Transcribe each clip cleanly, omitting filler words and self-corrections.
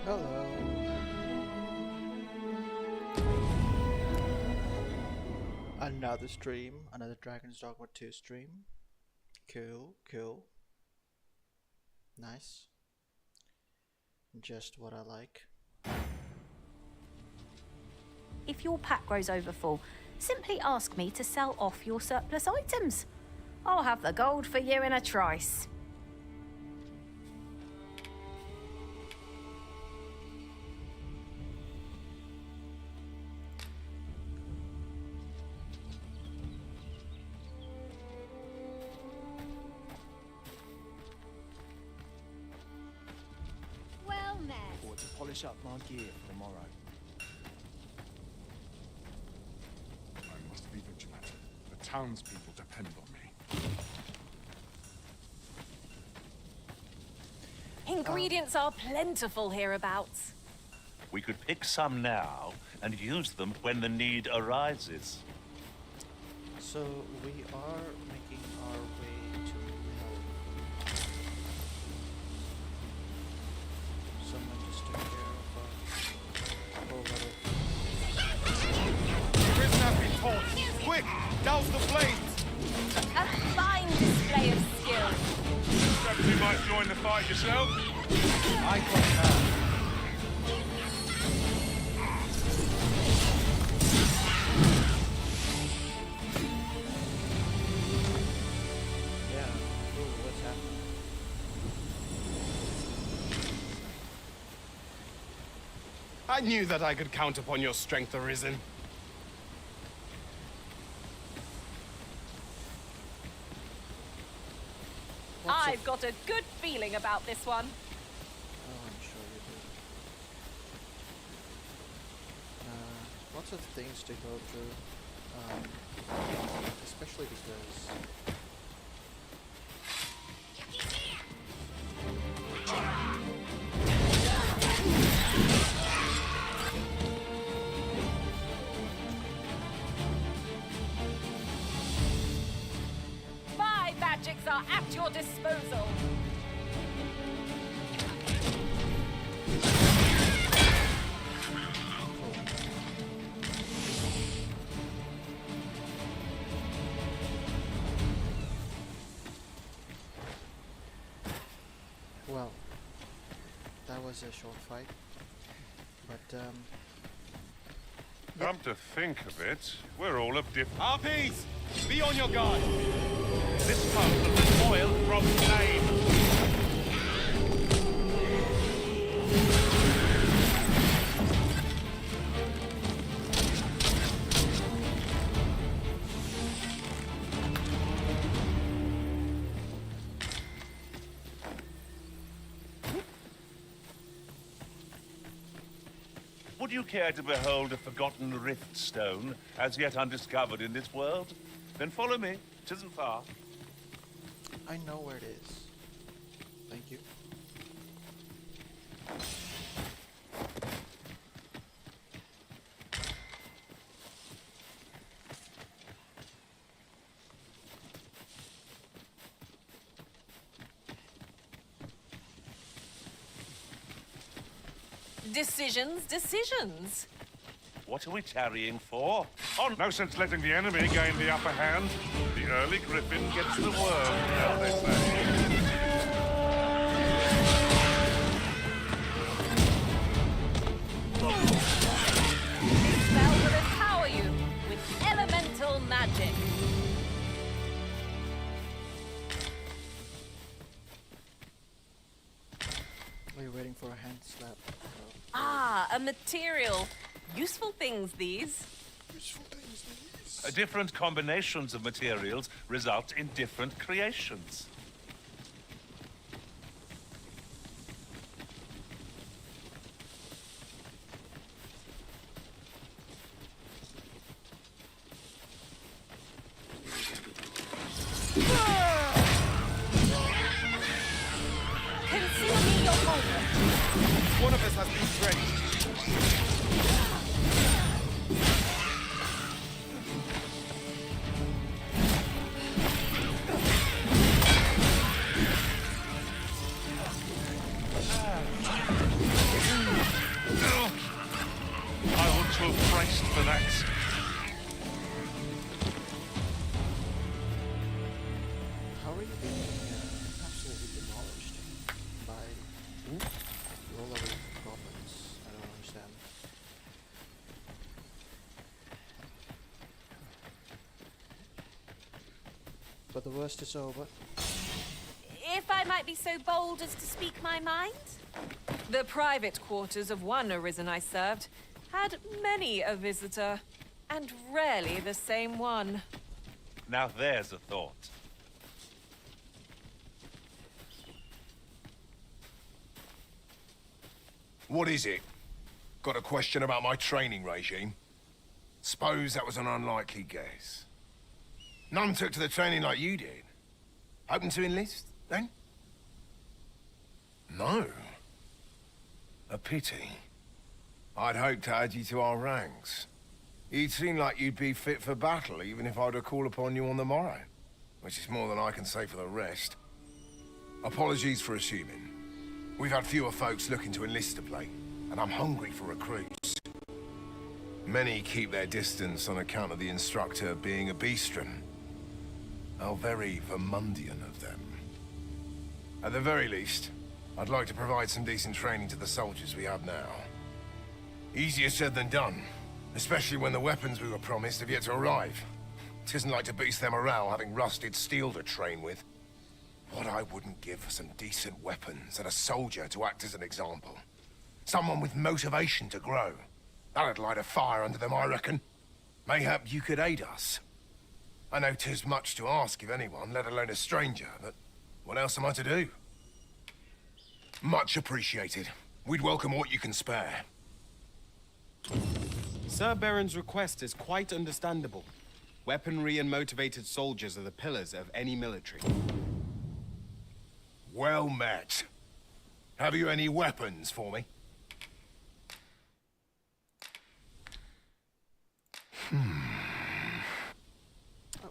Hello. Another stream, another Dragon's Dogma 2 stream. Cool, cool. Nice. Just what I like. If your pack grows over full, simply ask me to sell off your surplus items. I'll have the gold for you in a trice. Well met. Or to polish up my gear for tomorrow. I must be vigilant. The townspeople depend on me. Ingredients are plentiful hereabouts. We could pick some now and use them when the need arises. So we are making our way to hell. Someone just took care of a whole lot of... The prison has been torched! Quick! Douse the flames! A fine display of skill. Perhaps you might join the fight yourself? I got her. Yeah, ooh, what's happening? I knew that I could count upon your strength, Arisen. I've got a good feeling about this one. Oh, I'm sure you do. Lots of things to go through, especially because My magics are at your disposal. well, that was a short fight, but Come to think of it, we're all of different... Harpies! Be on your guard! This comes of the toil from flame. Would you care to behold a forgotten rift stone, as yet undiscovered in this world? Then follow me. 'Tisn't far. I know where it is. Thank you. Decisions, decisions. What are we tarrying for? On! No sense letting the enemy gain the upper hand. The early griffin gets the worm, as they say. This spell will empower you with elemental magic. Are you waiting for a hand slap? Ah, a material. Useful things, these. Different combinations of materials result in different creations. Consider me your partner. One of us has been trained. I ought to have braced for that. How are you being absolutely demolished by roll-away goblins? I don't understand. But the worst is over. If I might be so bold as to speak my mind. The private quarters of one arisen I served had many a visitor, and rarely the same one. Now there's a thought. What is it? Got a question about my training regime? Suppose that was an unlikely guess. None took to the training like you did. Hoping to enlist, then? No. A pity. I'd hoped to add you to our ranks. You'd seem like you'd be fit for battle, even if I were to call upon you on the morrow. Which is more than I can say for the rest. Apologies for assuming. We've had fewer folks looking to enlist of late, and I'm hungry for recruits. Many keep their distance on account of the instructor being a beastren. How very Vermundian of them. At the very least, I'd like to provide some decent training to the soldiers we have now. Easier said than done, especially when the weapons we were promised have yet to arrive. Tisn't like to boost their morale having rusted steel to train with. What I wouldn't give for some decent weapons and a soldier to act as an example. Someone with motivation to grow. That'd light a fire under them, I reckon. Mayhap you could aid us. I know 'tis much to ask of anyone, let alone a stranger, but what else am I to do? Much appreciated. We'd welcome what you can spare. Sir Baron's request is quite understandable. Weaponry and motivated soldiers are the pillars of any military. Well met. Have you any weapons for me?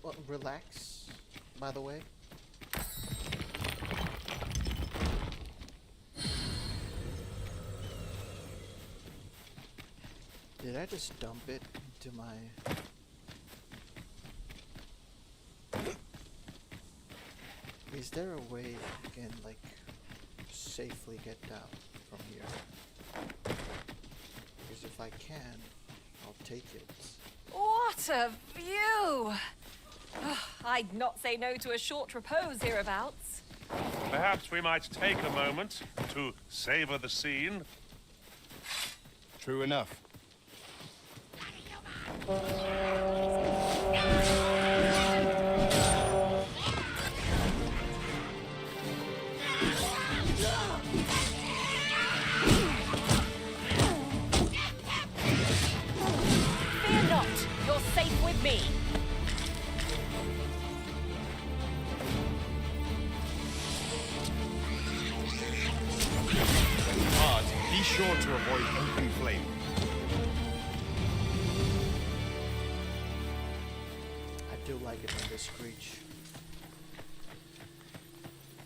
Well, relax, by the way. Did I just dump it into my... Is there a way I can, like, safely get down from here? Because if I can, I'll take it. What a view! I'd not say no to a short repose hereabouts. Perhaps we might take a moment to savor the scene. True enough. Fear not, you're safe with me. But be sure to avoid open flame. I do like it when they screech.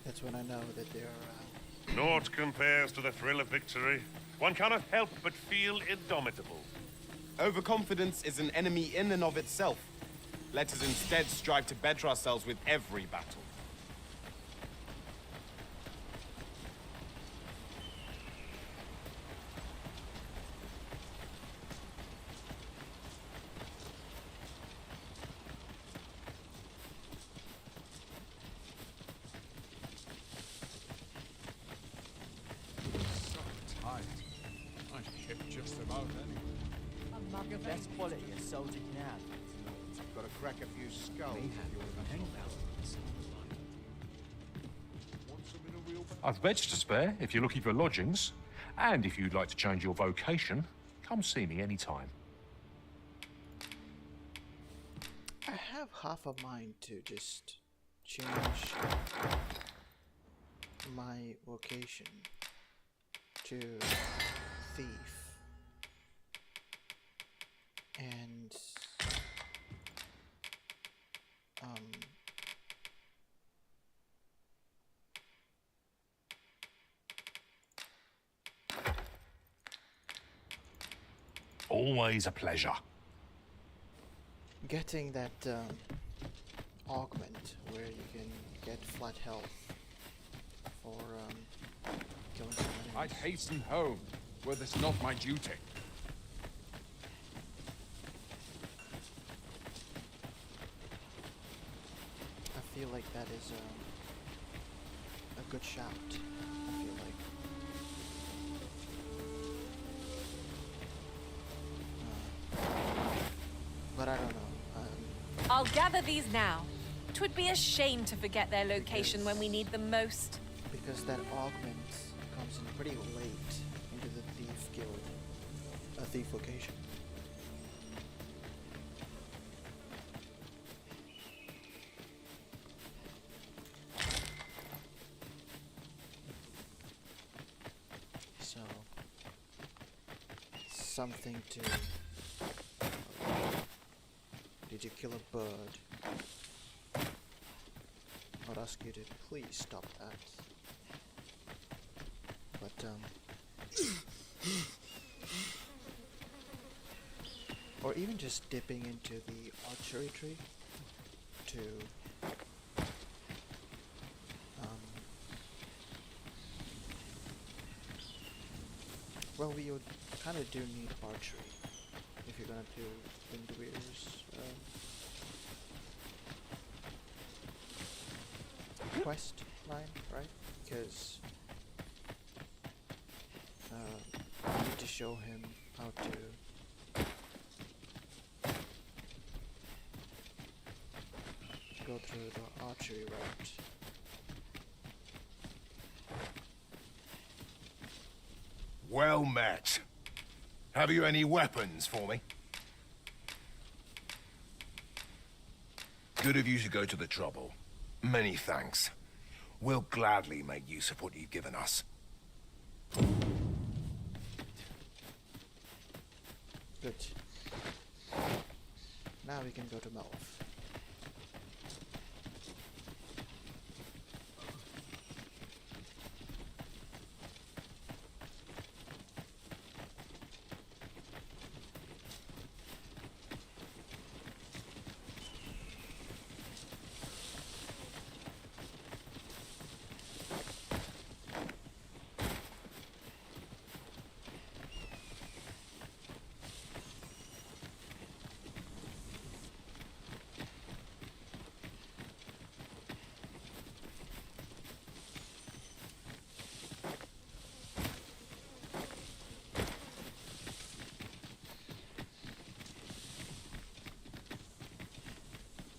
That's when I know that they're Naught compares to the thrill of victory. One cannot help but feel indomitable. Overconfidence is an enemy in and of itself. Let us instead strive to better ourselves with every battle. So tight. I'd hit just about any. The best quality a soldier can have. Got to crack a few skulls. I've beds to spare if you're looking for lodgings. And if you'd like to change your vocation, come see me anytime. I have half a mind to just change my vocation to thief. And Always a pleasure. getting that augment where you can get flat health for killing some I'd enemies. hasten home, were this not my duty. I feel like that is a good shout. I feel like. But I don't know. I'll gather these now. 'Twould be a shame to forget their location when we need them most. Because that augment comes in pretty late into the thief guild, a thief vocation. So, something to. Did you kill a bird? I'd ask you to please stop that. But or even just dipping into the archery tree to well, we would kind of do need archery if you're gonna do Windweir's quest line, right? Because I need to show him how to go through the archery route. Well met. Have you any weapons for me? Good of you to go to the trouble. Many thanks. We'll gladly make use of what you've given us. Good. Now we can go to Melf.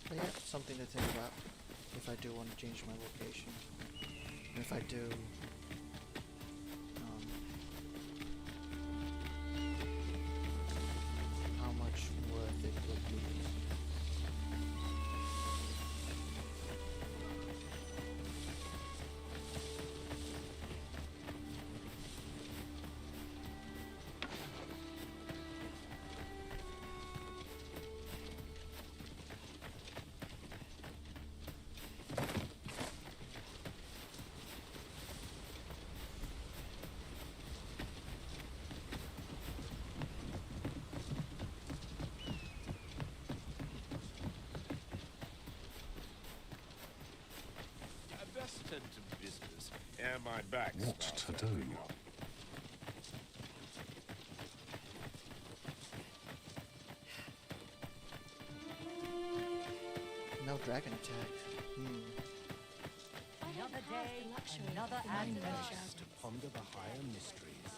But yeah, something to think about if I do want to change my location. And if I do, how much worth it would be. how my back What starts to do? acting up. No dragon attack. Another day, another adventure. To ponder the higher mysteries.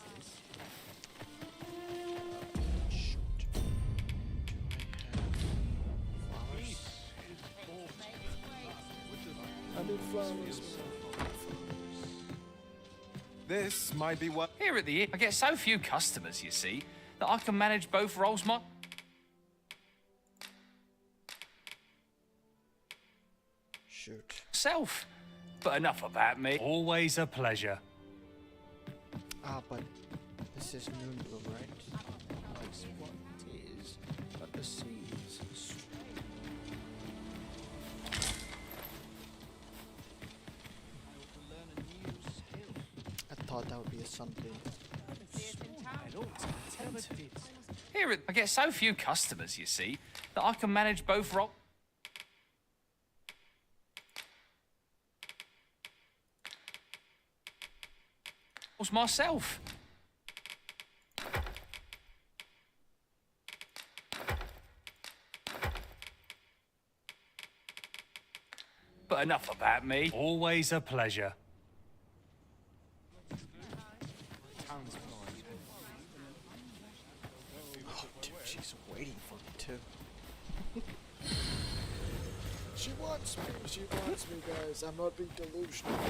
Shoot. Do I have flowers? I need flowers. This might be what. Here at the inn, I get so few customers, you see, that I can manage both roles Shoot. myself. But enough about me. Always a pleasure. Ah, but this is Moonbloom, right? That's what it is, but the seas are strange. I thought that would be a something. Here at I get so few customers, you see, that I can manage both roles myself. But enough about me. Always a pleasure. Oh, dude, she's waiting for me too. She wants me, guys. I'm not being delusional. I'm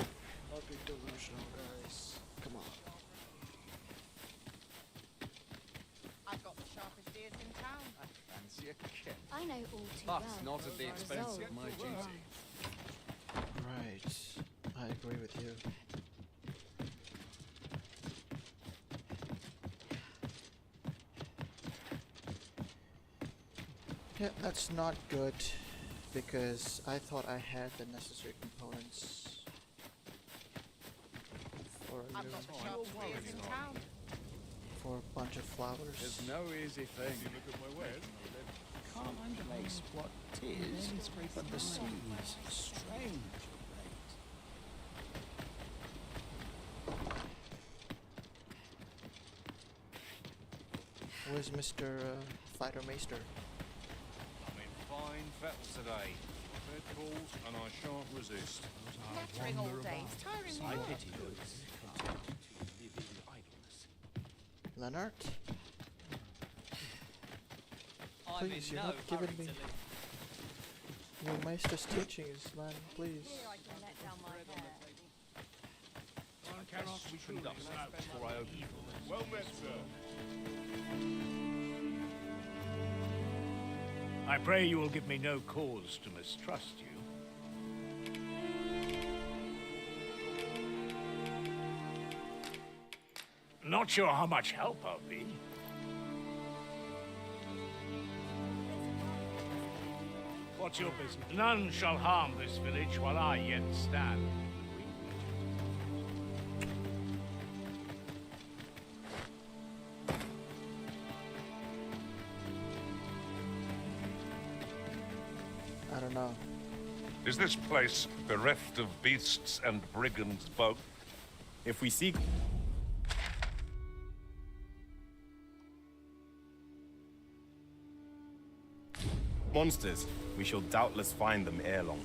not being delusional, guys. Come on. I've got the sharpest ears in town. Fancy a kick. I know all too But well. not at the expense of my duty. Right. I agree with you. Yeah, that's not good because I thought I had the necessary components for a I've loom, got the sharpest ears in town. for a bunch of flowers. There's no easy thing. Look at my wares. Can't place what is, but the seas are strange. Where's Mr. Fighter Maester? I'm in fine fettle today. Bed calls and I shan't resist. Nattering all day. It's tiring me out. Leonard? Please, you're not giving me... Your Maester's teachings, man, please. Here I can let down my hair. Before I open. Well met, sir. I pray you will give me no cause to mistrust you. Not sure how much help I'll be. What's your business? None shall harm this village while I yet stand. I don't know. Is this place bereft of beasts and brigands both? If we seek monsters, we shall doubtless find them ere long.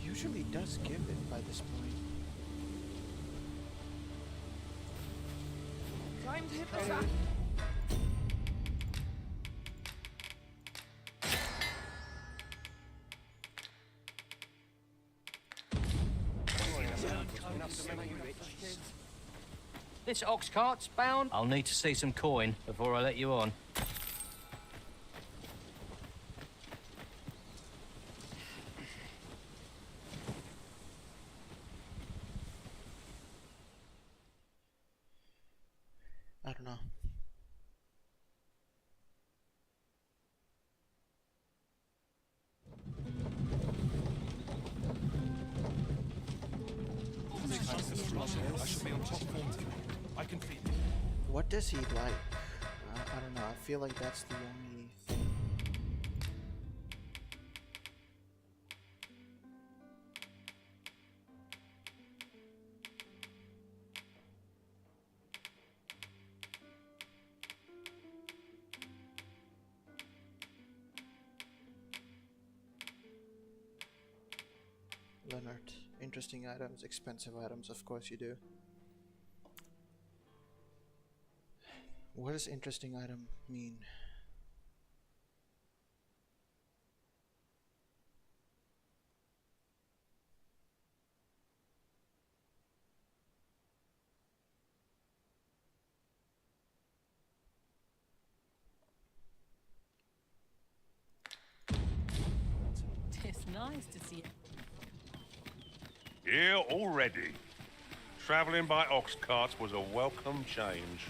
Usually does give it by this point. Time to hit the sack. This ox cart's bound. I'll need to see some coin before I let you on. I don't know. I shall be on top form tonight. I can feel it. What does he like? I don't know. I feel like that's the only thing. unearthed. Interesting items, expensive items, of course you do. What does interesting item mean? It's nice to see you. Here already. Travelling by ox carts was a welcome change.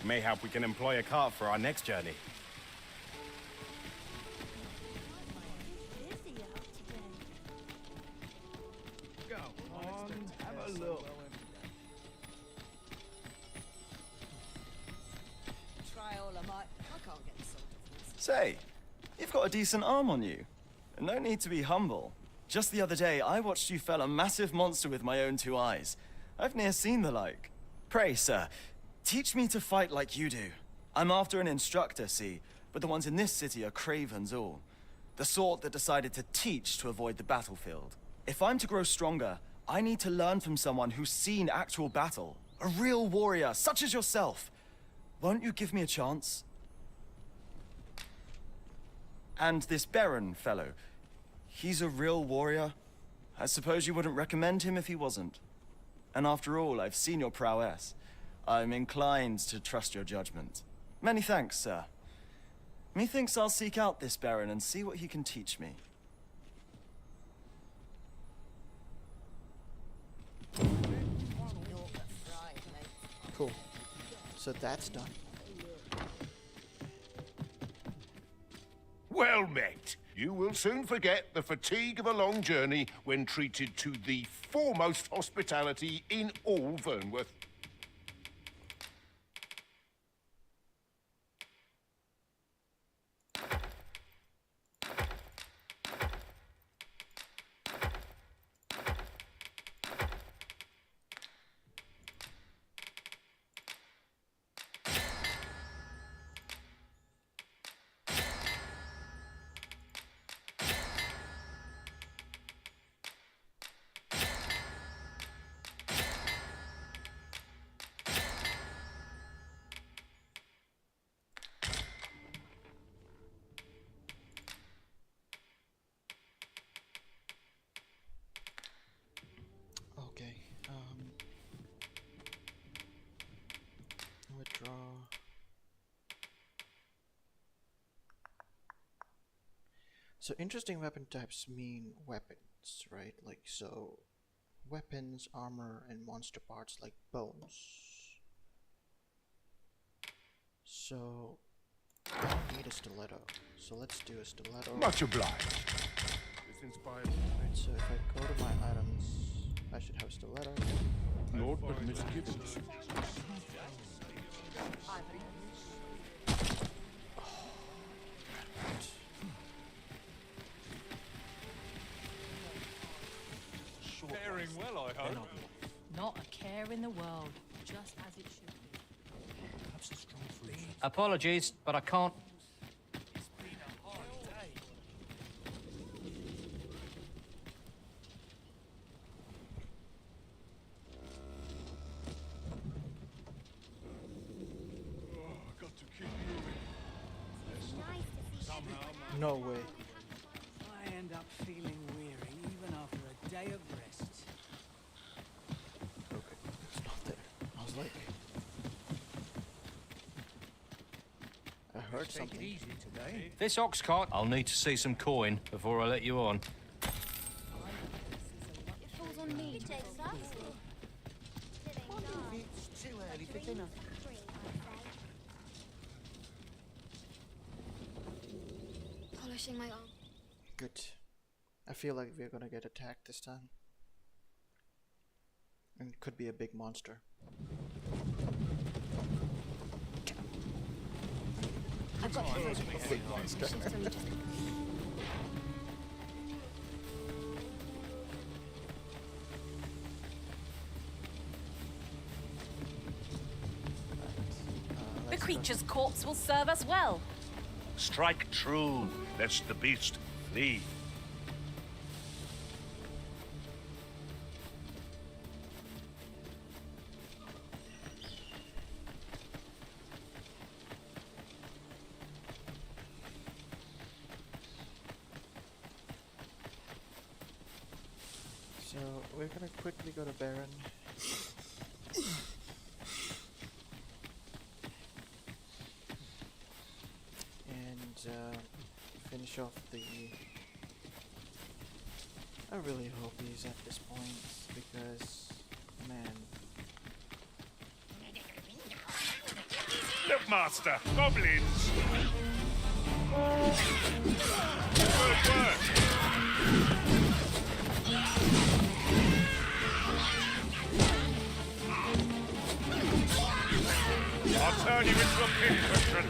Mayhap we can employ a cart for our next journey. Go on, have a look. Try all I might. I can't get the sort of this. Say, you've got a decent arm on you. No need to be humble. Just the other day, I watched you fell a massive monster with my own 2 eyes. I've ne'er seen the like. Pray, sir, teach me to fight like you do. I'm after an instructor, see, but the ones in this city are cravens all. The sort that decided to teach to avoid the battlefield. If I'm to grow stronger, I need to learn from someone who's seen actual battle. A real warrior, such as yourself. Won't you give me a chance? And this Baron fellow, he's a real warrior. I suppose you wouldn't recommend him if he wasn't. And after all, I've seen your prowess. I'm inclined to trust your judgment. Many thanks, sir. Methinks I'll seek out this Baron and see what he can teach me. Cool. So that's done. Well met. You will soon forget the fatigue of a long journey when treated to the foremost hospitality in all Vernworth. Okay, withdraw. So interesting weapon types mean weapons, right? Like, so weapons, armor, and monster parts like bones. So I don't need a stiletto, so let's do a stiletto. Much obliged. This inspires me. Right, so if I go to my items, I should have stiletto. Naught but misgivings. Faring well, I hope. Not a care in the world, just as it should be. Perhaps a strong fruit. Apologies, but I can't. It's been a hard day. Got to keep moving. No way. I end up feeling weary even after a day of rest. Okay, it's not there. I was like, I heard Take something. it easy today. This ox cart, I'll need to see some coin before I let you on. It falls on me. It takes us. It's too early for dinner. Polishing my arm. Good. I feel like we're gonna get attacked this time. And it could be a big monster. I've got A big monster. The creature's corpse will serve us well. Strike true, lest the beast flee. we're gonna quickly go to Baron. And finish off the... I really hope he's at this point, because, man... Look, Master! Goblins! Good work! I'll turn you into a pincushion!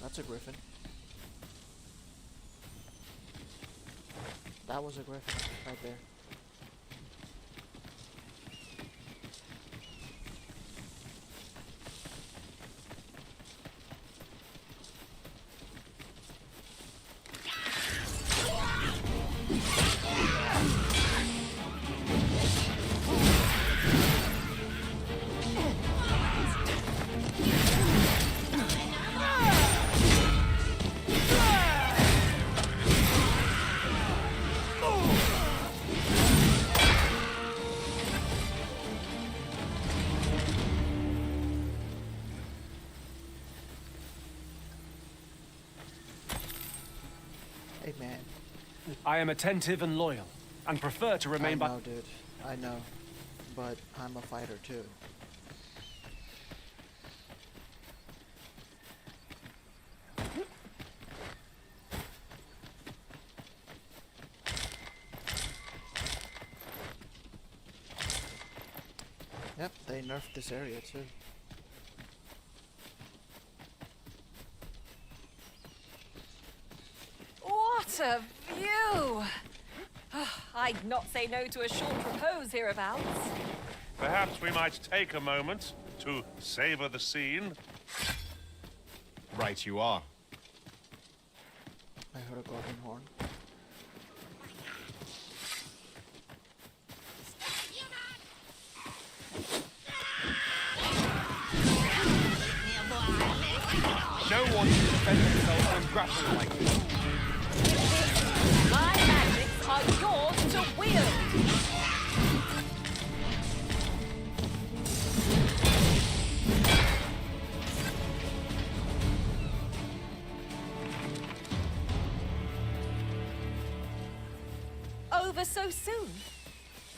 That's a griffin. That was a griffin right there. Hey man. I am attentive and loyal, and prefer to remain by... I know, dude. I know. But I'm a fighter too. Yep, they nerfed this area too. What a view! I'd not say no to a short repose hereabouts. Perhaps we might take a moment to savor the scene. Right you are. I heard a goblin horn. No one can defend themselves from grappling like this. My magics are yours to wield! Over so soon?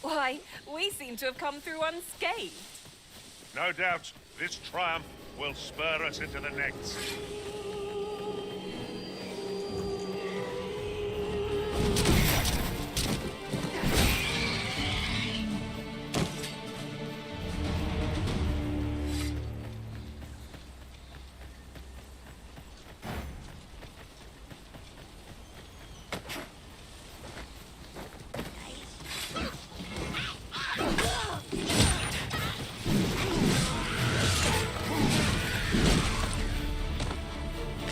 Why, we seem to have come through unscathed. No doubt, this triumph will spur us into the next.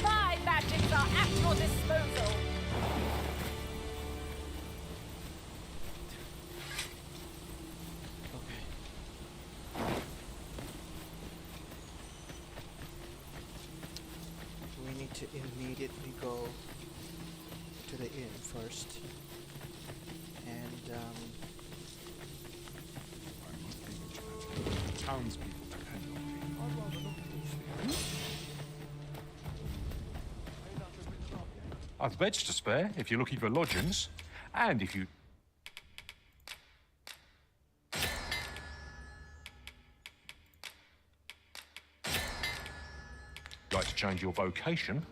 My magics are at your disposal. We need to immediately go to the inn first. And Townspeople depend on me. I've beds to spare if you're looking for lodgings, and if you... like to change your vocation.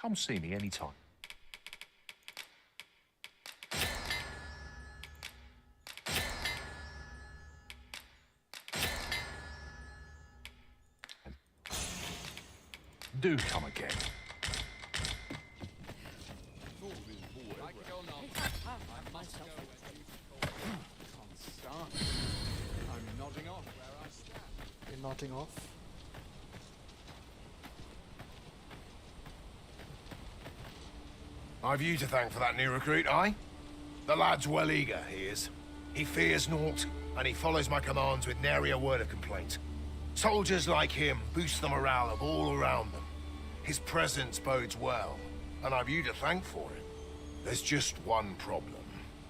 Come see me anytime. Do come again. nodding off where I stand. You're nodding off. I've you to thank for that new recruit, aye? The lad's well eager, he is. He fears naught, and he follows my commands with nary a word of complaint. Soldiers like him boost the morale of all around them. His presence bodes well, and I've you to thank for it. There's just one problem.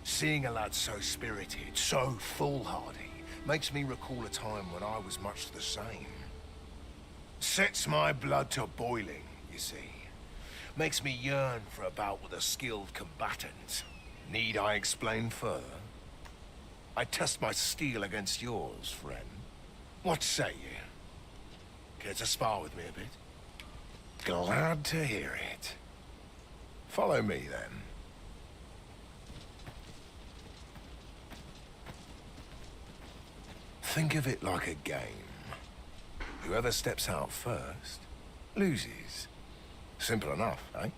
Seeing a lad so spirited, so foolhardy, makes me recall a time when I was much the same. Sets my blood to boiling, you see. Makes me yearn for a bout with a skilled combatant. Need I explain further? I test my steel against yours, friend. What say you? Care to spar with me a bit? Glad to hear it. Follow me, then. Think of it like a game. Whoever steps out first, loses. Simple enough, eh?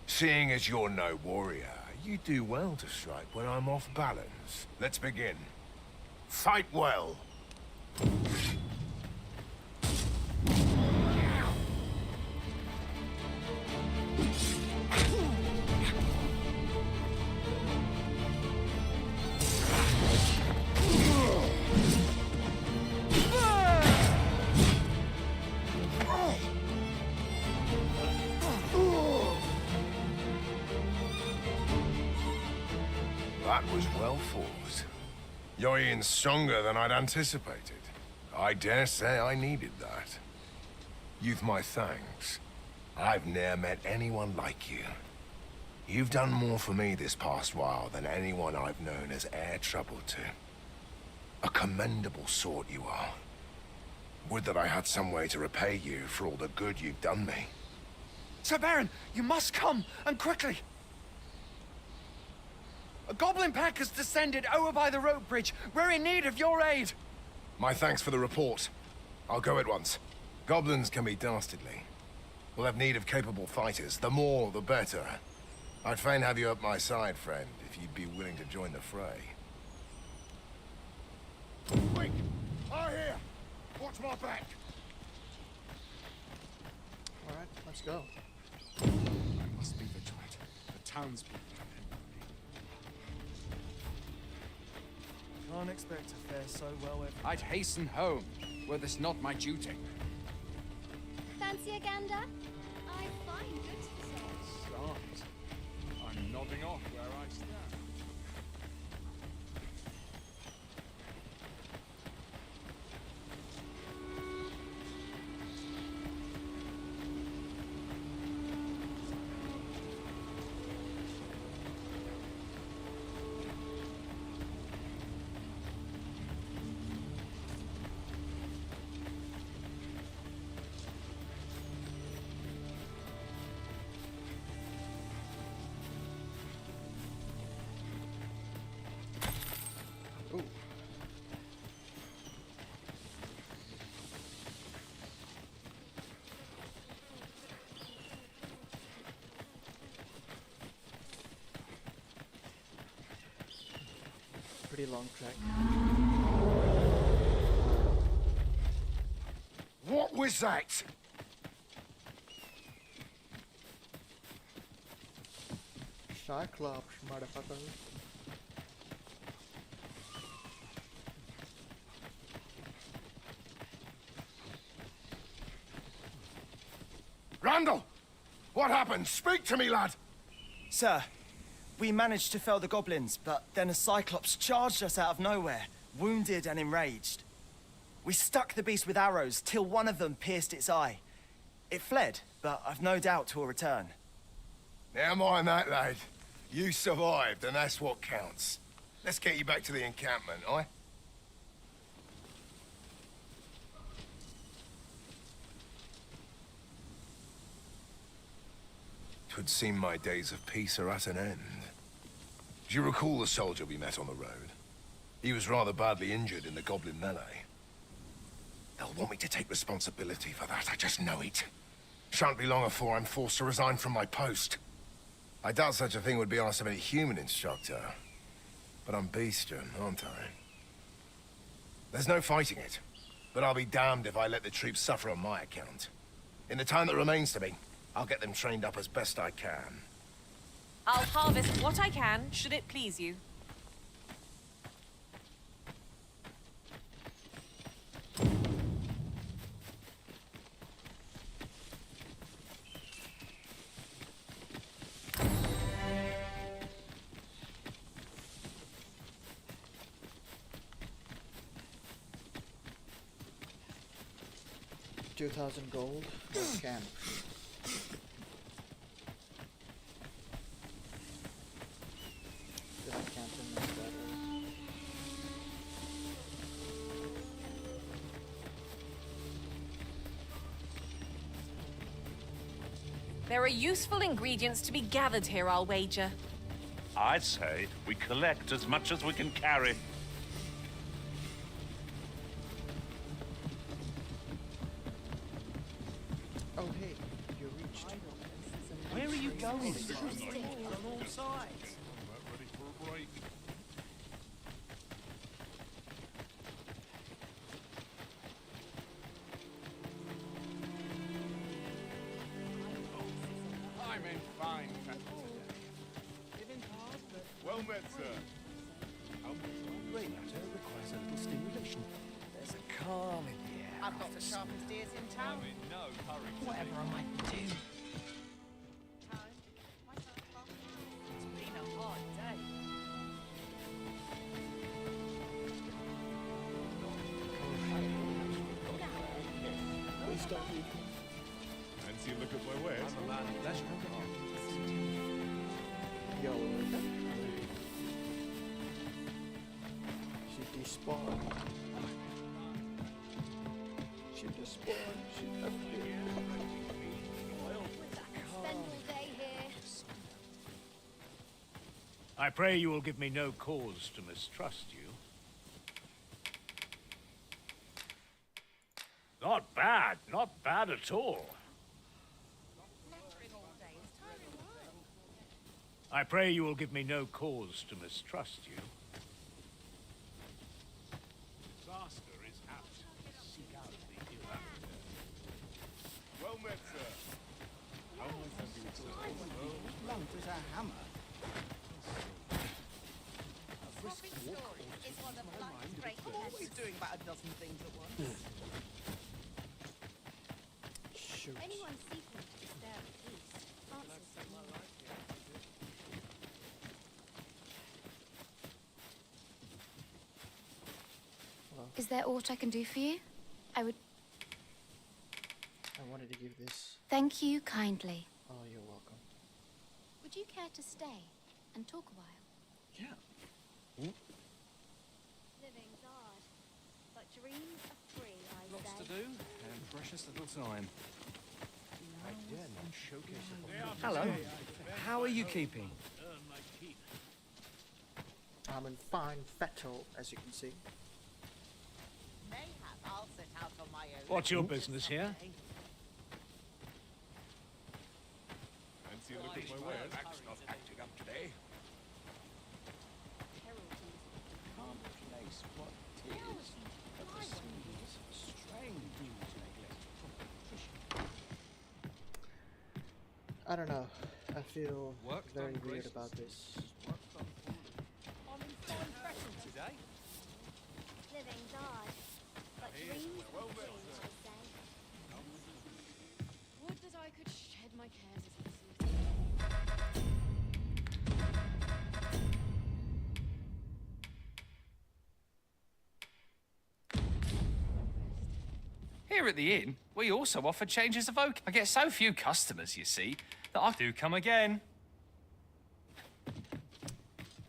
Seeing as you're no warrior, you do well to strike when I'm off balance. Let's begin. Fight well. That was well fought. You're even stronger than I'd anticipated. I dare say I needed that. You've my thanks. I've ne'er met anyone like you. You've done more for me this past while than anyone I've known has e'er troubled to. A commendable sort you are. Would that I had some way to repay you for all the good you've done me. Sir Baron, you must come, and quickly. A goblin pack has descended over by the rope bridge. We're in need of your aid. My thanks for the report. I'll go at once. Goblins can be dastardly. We'll have need of capable fighters. The more, the better. I'd fain have you at my side, friend, if you'd be willing to join the fray. Quick! I here! Watch my back! Alright, let's go. I must be the twat. The townspeople. Can't expect to fare so well every... I'd hasten home, were this not my duty. Fancy a gander? I find goods for sale. Start. I'm nodding off where I stand. Ooh. Pretty long trek. What was that? Cyclops, motherfucker. Randall! What happened? Speak to me, lad! Sir, we managed to fell the goblins, but then a Cyclops charged us out of nowhere, wounded and enraged. We stuck the beast with arrows till one of them pierced its eye. It fled, but I've no doubt 'twill return. Never mind that, lad. You survived, and that's what counts. Let's get you back to the encampment, aye? 'Twould seem my days of peace are at an end. Do you recall the soldier we met on the road? He was rather badly injured in the goblin melee. They'll want me to take responsibility for that, I just know it. Shan't be long afore I'm forced to resign from my post. I doubt such a thing would be asked of any human instructor. But I'm bestian, aren't I? There's no fighting it, but I'll be damned if I let the troops suffer on my account. In the time that remains to me, I'll get them trained up as best I can. I'll harvest what I can, should it please you. $2,000 gold for camp. Did I camp in this battle? There are useful ingredients to be gathered here, I'll wager. I'd say we collect as much as we can carry. Oh hey, you reached. Where are you going? On all sides. Ready for a break. I'm in fine fashion today. Well met, sir. Grey matter requires a little stimulation. There's a calm in the air. I've got the sharpest ears in town. No hurry. Whatever I might do. It's been a hard day. Please don't leave me. Fancy a look at my wares? I'm a man of pleasure. Yo, she despawned. She despawned. She left me. Spend all day here. I pray you will give me no cause to mistrust you. Not bad, not bad at all. I pray you will give me no cause to mistrust you. Disaster is apt to seek out the ill. Well met, sir. How am I supposed to blunt as a hammer? A brisk walk alters my mind a bit. I'm always doing about a dozen things at once. Shoot. Anyone seeking to disturb peace, answers to me. Is there aught I can do for you? I wanted to give this. thank you kindly. Oh, you're welcome. Would you care to stay and talk a while? Yeah. Living's hard, but dreams are free, I Lots say. to do and precious little time. Hello. How are you keeping? I'm in fine fettle, as you can see. Mayhap I'll set out on my own. What's your business here? Fancy a look at my wares? Axe not acting up today. Can't place what is, but the seas strain due to neglect. I don't know. I feel very weird about this. I'm in fine fashion today. Living's hard, but dreams are free, I say. Would that I could shed my cares as I see. Here at the inn, we also offer changes of voc. I get so few customers, you see, that I do come again.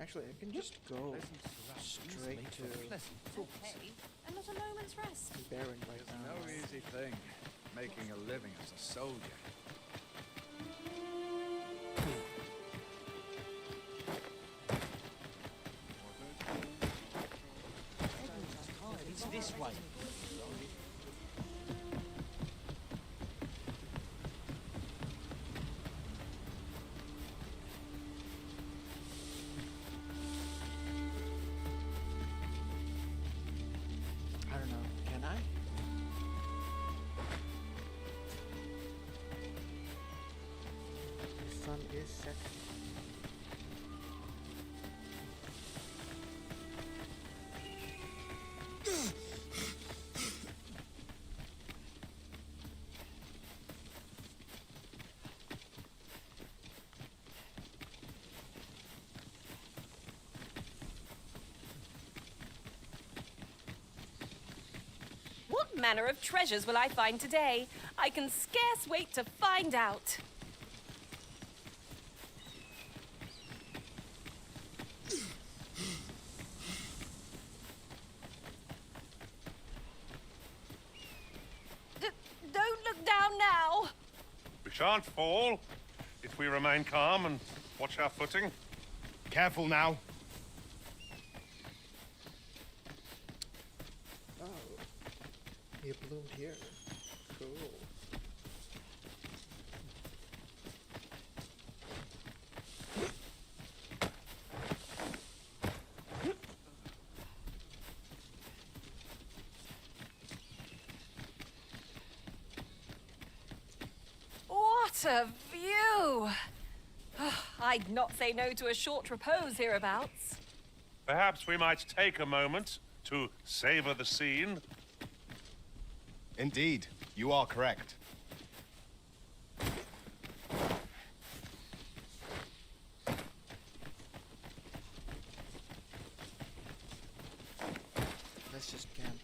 Actually, I can just go straight to Okay, and not a moment's rest. Baron right now. No easy thing, making a living as a soldier. It's this way. sun is setting. What manner of treasures will I find today? I can scarce wait to find out. Don't look down now. We shan't fall if we remain calm and watch our footing. Careful now. Oh, he bloomed here. Cool. What a view! I'd not say no to a short repose hereabouts. Perhaps we might take a moment to savor the scene. Indeed, you are correct. Let's just camp.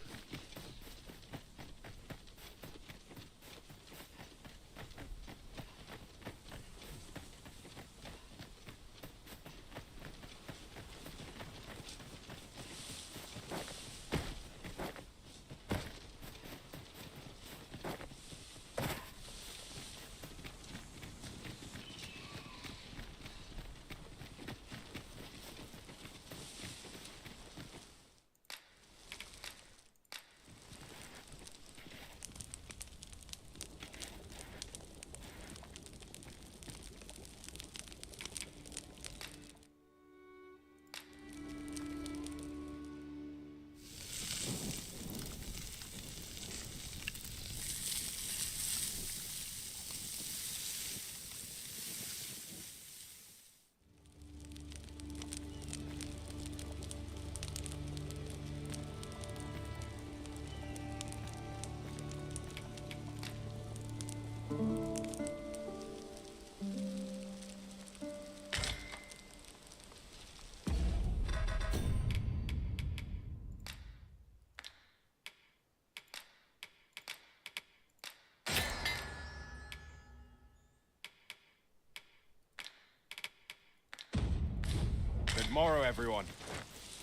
Good morrow, everyone.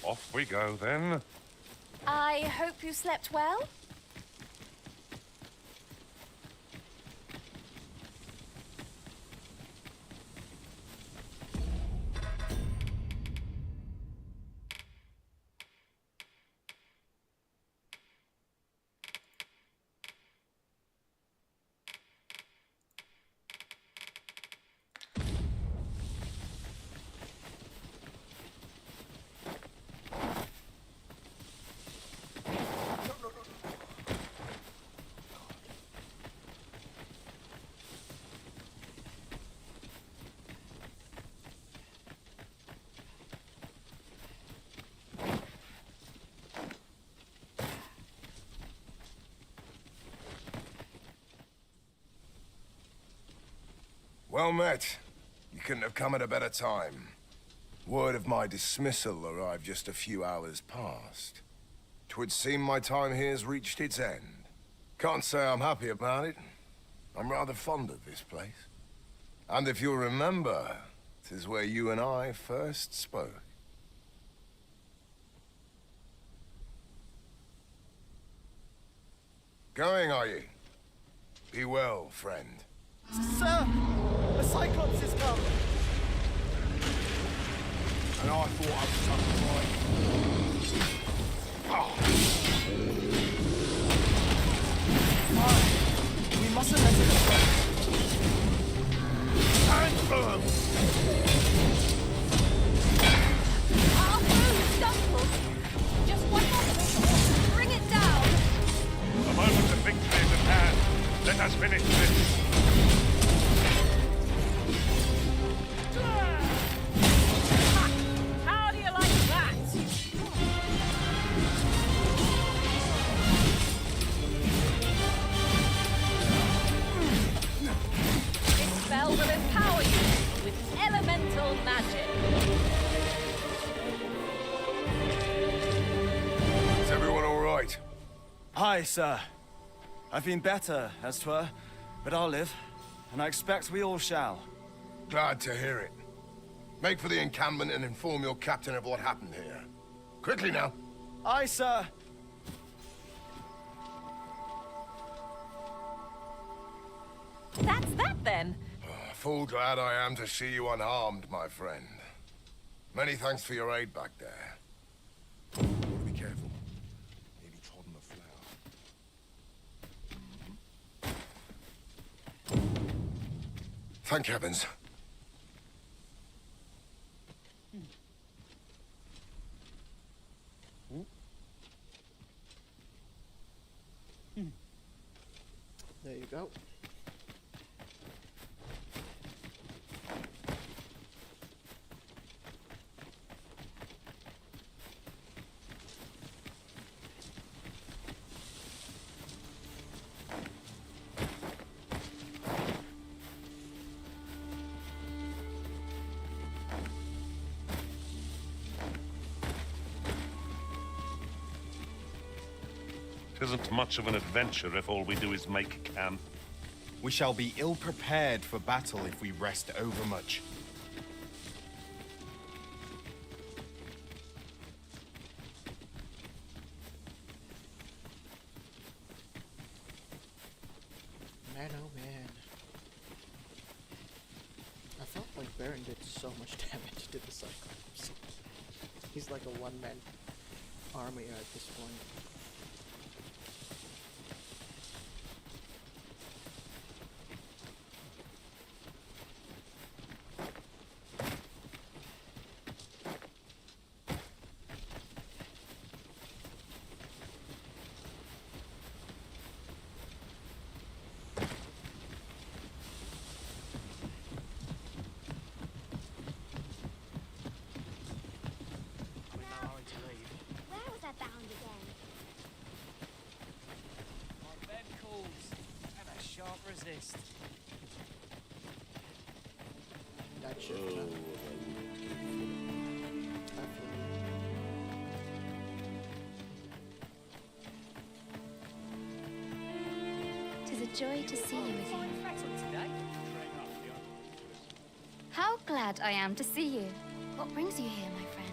Off we go, then. I hope you slept well. Well met. You couldn't have come at a better time. Word of my dismissal arrived just a few hours past. 'Twould seem my time here's reached its end. Can't say I'm happy about it. I'm rather fond of this place. And if you'll remember, 'tis where you and I first spoke. Going, are you? Be well, friend. Sir! A Cyclops has come! And I thought I was something right. We mustn't let it affect. Stand firm! Our food is stumbled. Just one more to bring it down. A moment of victory is at hand. Let us finish this. Aye, sir. I've been better, as 'twere, but I'll live, and I expect we all shall. Glad to hear it. Make for the encampment and inform your captain of what happened here. Quickly now. Aye, sir. That's that then. Full glad I am to see you unharmed, my friend. Many thanks for your aid back there. Be careful. Maybe trodden a flower. Thank heavens. There you go. Isn't much of an adventure if all we do is make camp. We shall be ill-prepared for battle if we rest overmuch. Man, oh man. I felt like Baron did so much damage to the Cyclops. He's like a one-man army at this point. Resist. That shift, huh? Tis a joy to see you again. How glad I am to see you. What brings you here, my friend?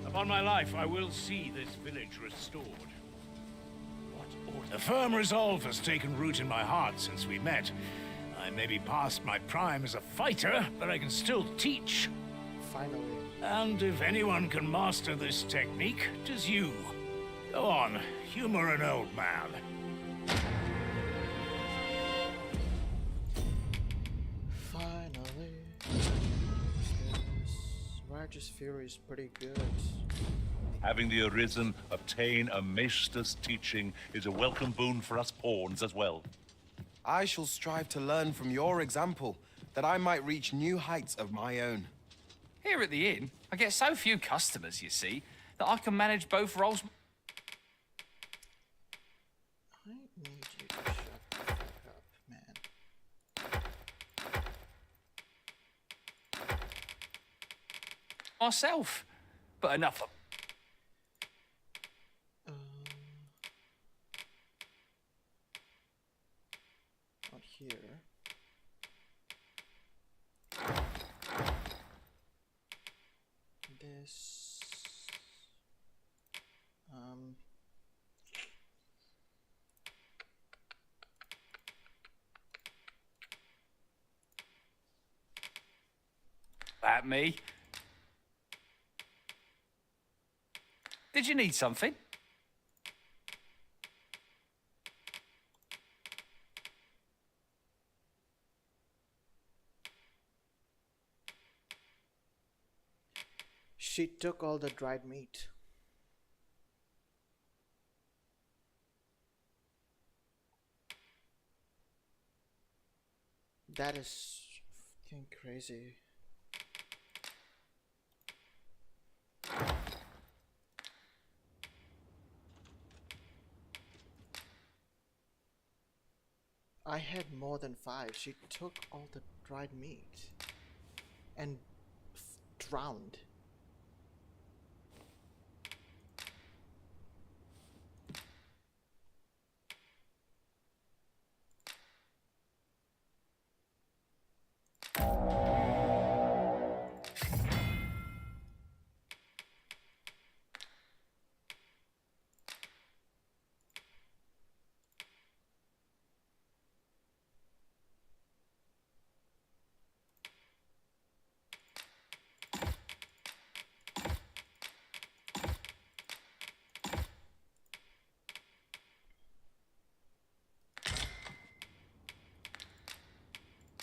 Upon my life, I will see this village restored. What order? A firm resolve has taken root in my heart since we met. I may be past my prime as a fighter, but I can still teach. Finally. And if anyone can master this technique, 'tis you. Go on, humor an old man. Finally. Raja's Fury is pretty good. Having the Arisen obtain a maester's teaching is a welcome boon for us pawns as well. I shall strive to learn from your example, that I might reach new heights of my own. Here at the inn, I get so few customers, you see, that I can manage both roles. I need you to shut the fuck up, man. Myself. But enough of... Not here. This. That me. Did you need something? She took all the dried meat. That is fucking crazy. I had more than 5. She took all the dried meat. and drowned.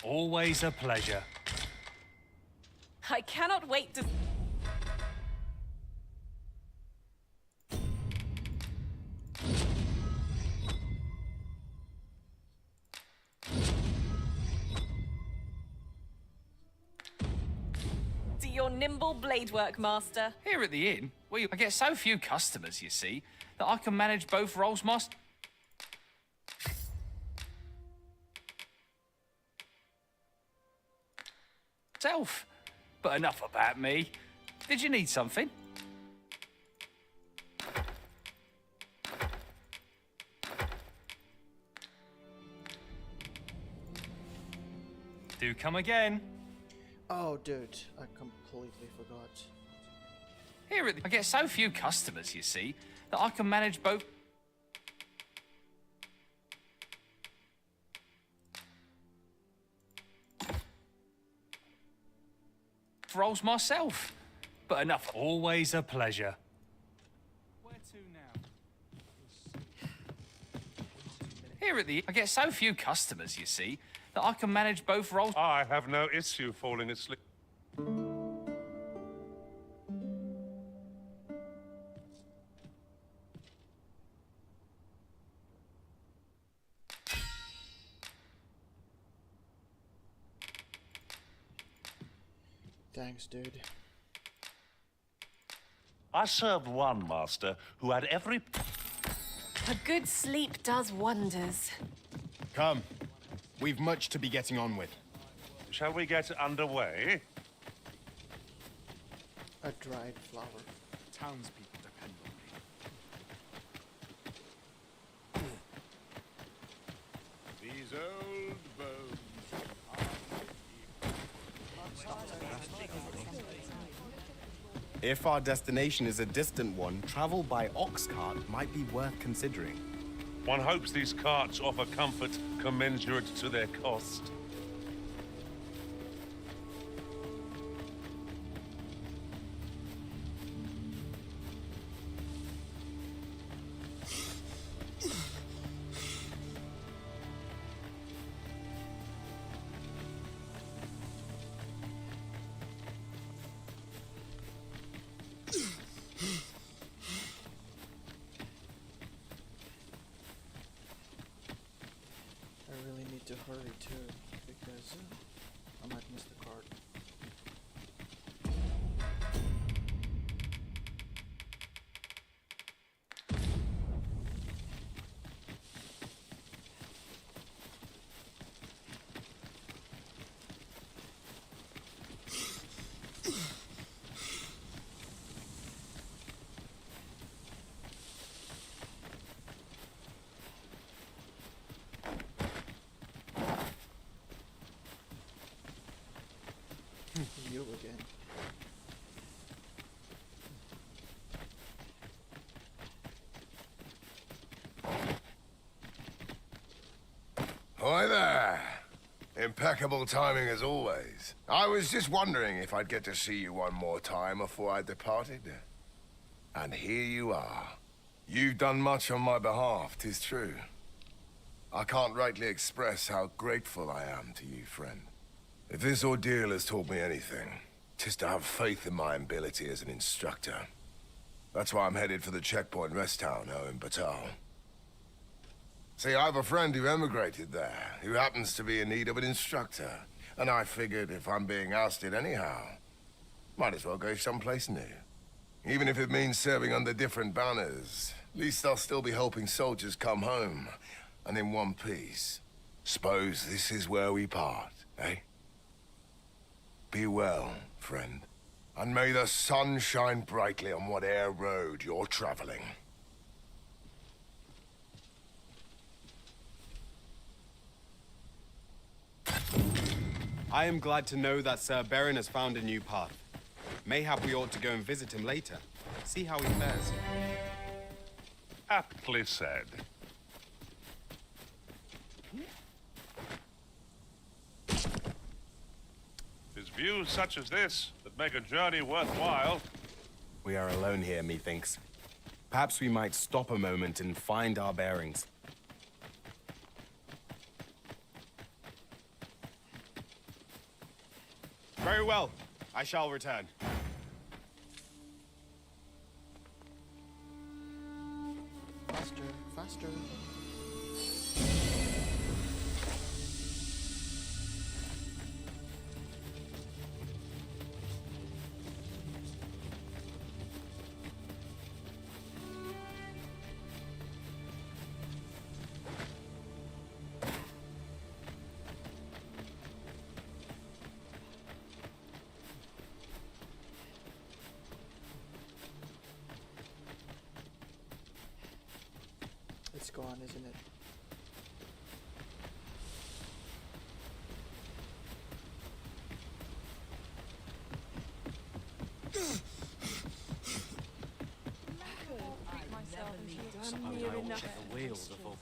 Always a pleasure. I cannot wait to... see your nimble blade work, Master. Here at the inn, I get so few customers, you see, that I can manage both roles myself. But enough about me. Did you need something? Do come again. Oh, dude, I completely forgot. Here at I get so few customers, you see, that I can manage both. Roles myself. But enough. Always a pleasure. Where to now? Here at the I get so few customers, you see, that I can manage both roles. I have no issue falling asleep. Thanks, dude. I served one master who had every... A good sleep does wonders. Come. We've much to be getting on with. Shall we get underway? A dried flower. Townspeople depend on me. These old bones. If our destination is a distant one, travel by ox cart might be worth considering. One hopes these carts offer comfort commensurate to their cost. I really need to hurry too, because I might miss the card. You again. Hi there. Impeccable timing as always. I was just wondering if I'd get to see you one more time before I departed. And here you are. You've done much on my behalf, 'tis true. I can't rightly express how grateful I am to you, friend. If this ordeal has taught me anything, 'tis to have faith in my ability as an instructor. That's why I'm headed for the checkpoint rest town now in Batal. See, I have a friend who emigrated there, who happens to be in need of an instructor. And I figured if I'm being ousted anyhow, might as well go someplace new. Even if it means serving under different banners, at least I'll still be helping soldiers come home, and in one piece. Suppose this is where we part, eh? Be well, friend. And may the sun shine brightly on whate'er road you're traveling. I am glad to know that Sir Beren has found a new path. Mayhap we ought to go and visit him later. See how he fares. Aptly said. It's views such as this that make a journey worthwhile. We are alone here, methinks. Perhaps we might stop a moment and find our bearings. Very well. I shall return. Faster, faster. It's gone, isn't it?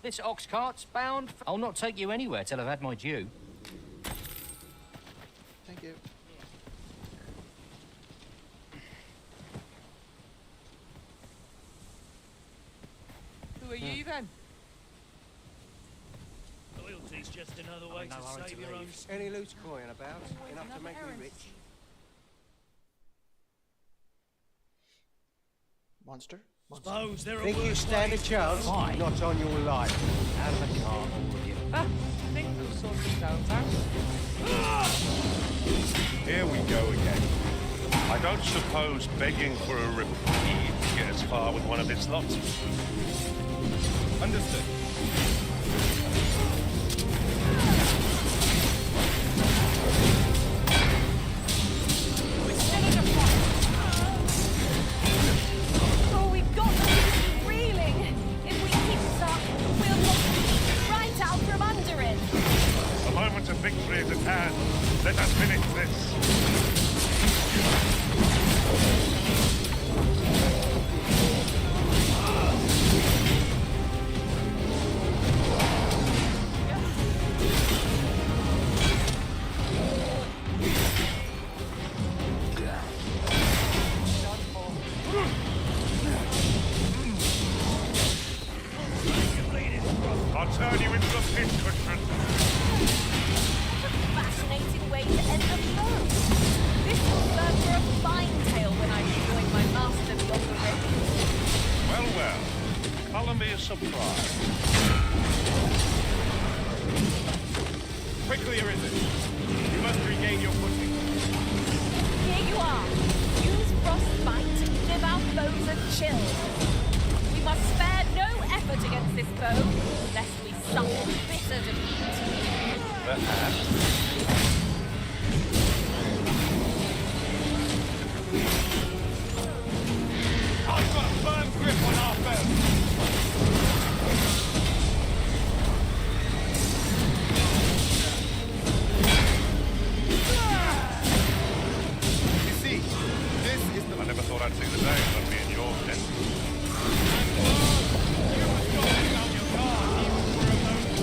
This ox cart's bound for... I'll not take you anywhere till I've had my due. Thank you. Who are you then? Loyalty's just another way no to save your own. Any loose coin about? Enough to make me rich? Monster? Suppose there are Think you worse stand a ways to chance? go. Not on your life. Out of the car, all of you. I think we'll sort this out. Here we go again. I don't suppose begging for a reprieve to get as far with one of this lot. Understood. Oh, we've got to keep reeling. If we keep this up, we'll look right out from under it. The moment of victory is at hand. Let us finish this. I'll turn you into a pincushion. Fascinating way to end the flow. This will serve for a fine tale when I rejoin my master beyond the ring. Well, well. Colour me a surprise. Quickly, Arisen. You must regain your footing. Here you are. Use frostbite to give our foes a chill. We must spare no effort against this foe, lest we suffer bitter defeat. Perhaps. I've got a firm grip on our foe. You see, this is the... I never thought I'd see the day of them being your tent. You must go down your guard, even for a moment.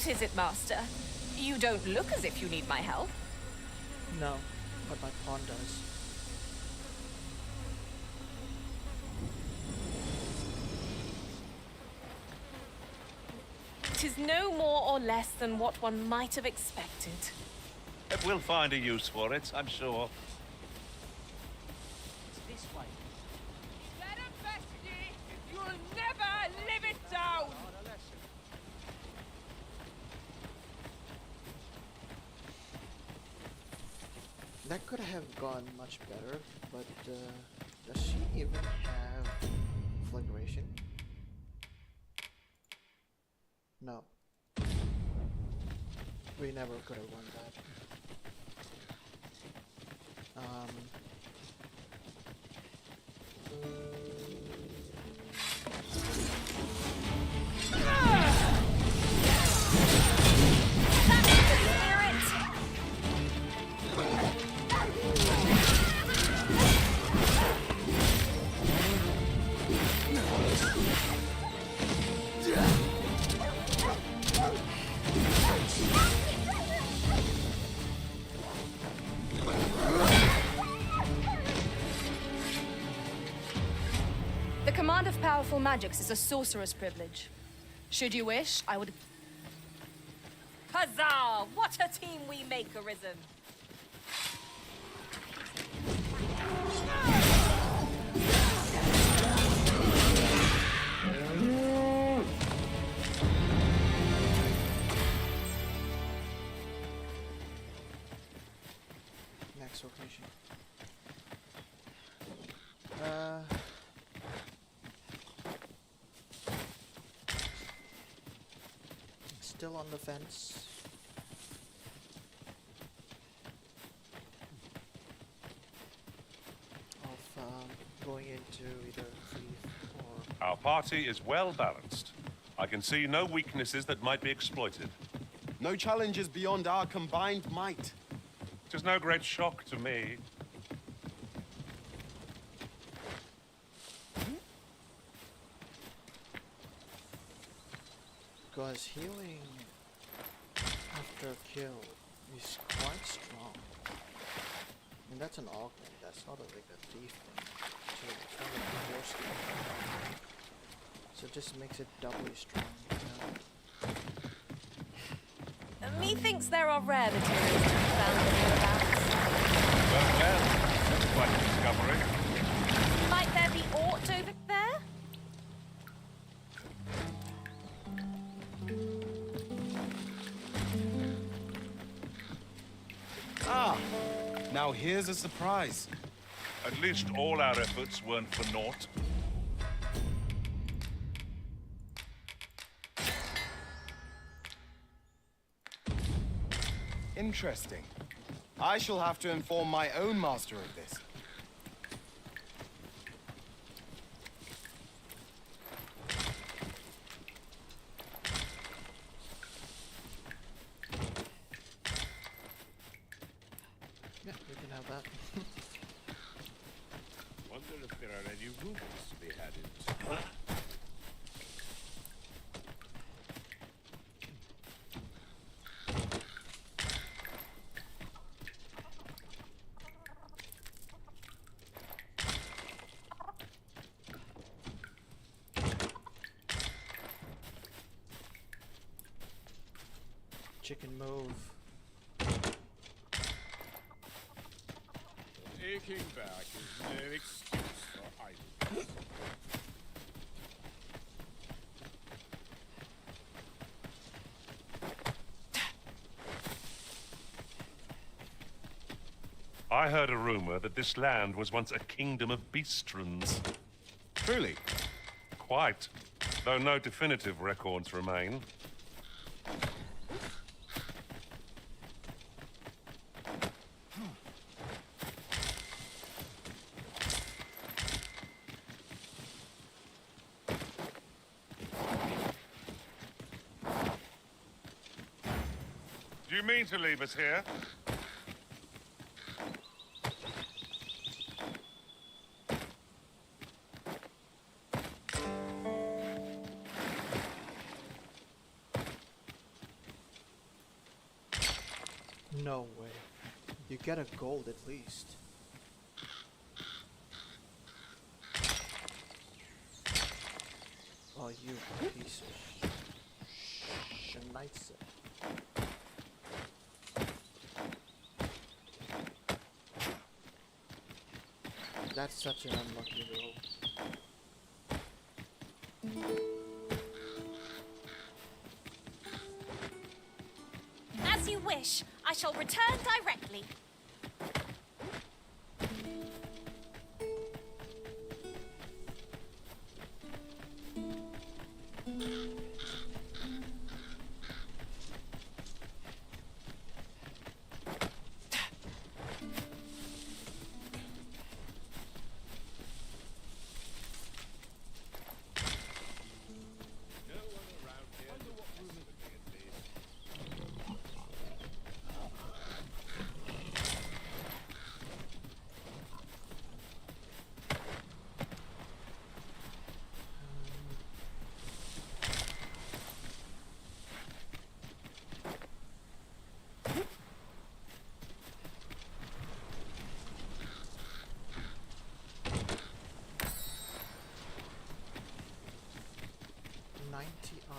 What is it, Master? You don't look as if you need my help. No, but my pawn does. It is no more or less than what one might have expected. We'll find a use for it, I'm sure. It's this way. Let him best ye! You'll never live it down! That could have gone much better, but does she even have flagration? No. We never could have won that. The command of powerful magics is a sorcerer's privilege. Should you wish, I would... Huzzah! What a team we make, Arisen! Next location. Still on the fence. Of going into either thief or... Our party is well balanced. I can see no weaknesses that might be exploited. No challenges beyond our combined might. It is no great shock to me. Because healing after a kill is quite strong. And that's an augment, that's not like a thief thing. So it's not like a horse thing. So it just makes it doubly strong. Methinks there are rare materials to be found hereabouts. Well, that's quite a discovery. Might there be aught over there? Ah, now here's a surprise. At least all our efforts weren't for naught. Interesting. I shall have to inform my own master of this. Yeah, we can have that. Wonder if there are any rules to be had in... Chicken move. Taking back is no excuse for idleness. I heard a rumor that this land was once a kingdom of beastrons. Truly? Quite, though no definitive records remain. Do you mean to leave us here? No way. You get a gold at least. Oh, you piece of Schneitzer. That's such an unlucky roll. As you wish. I shall return directly.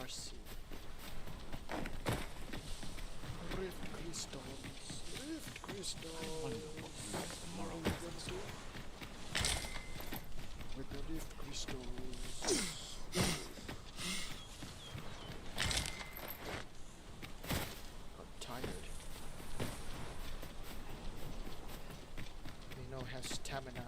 RC. Rift crystals. Rift crystals. With the rift crystals. I'm tired. Nino has stamina.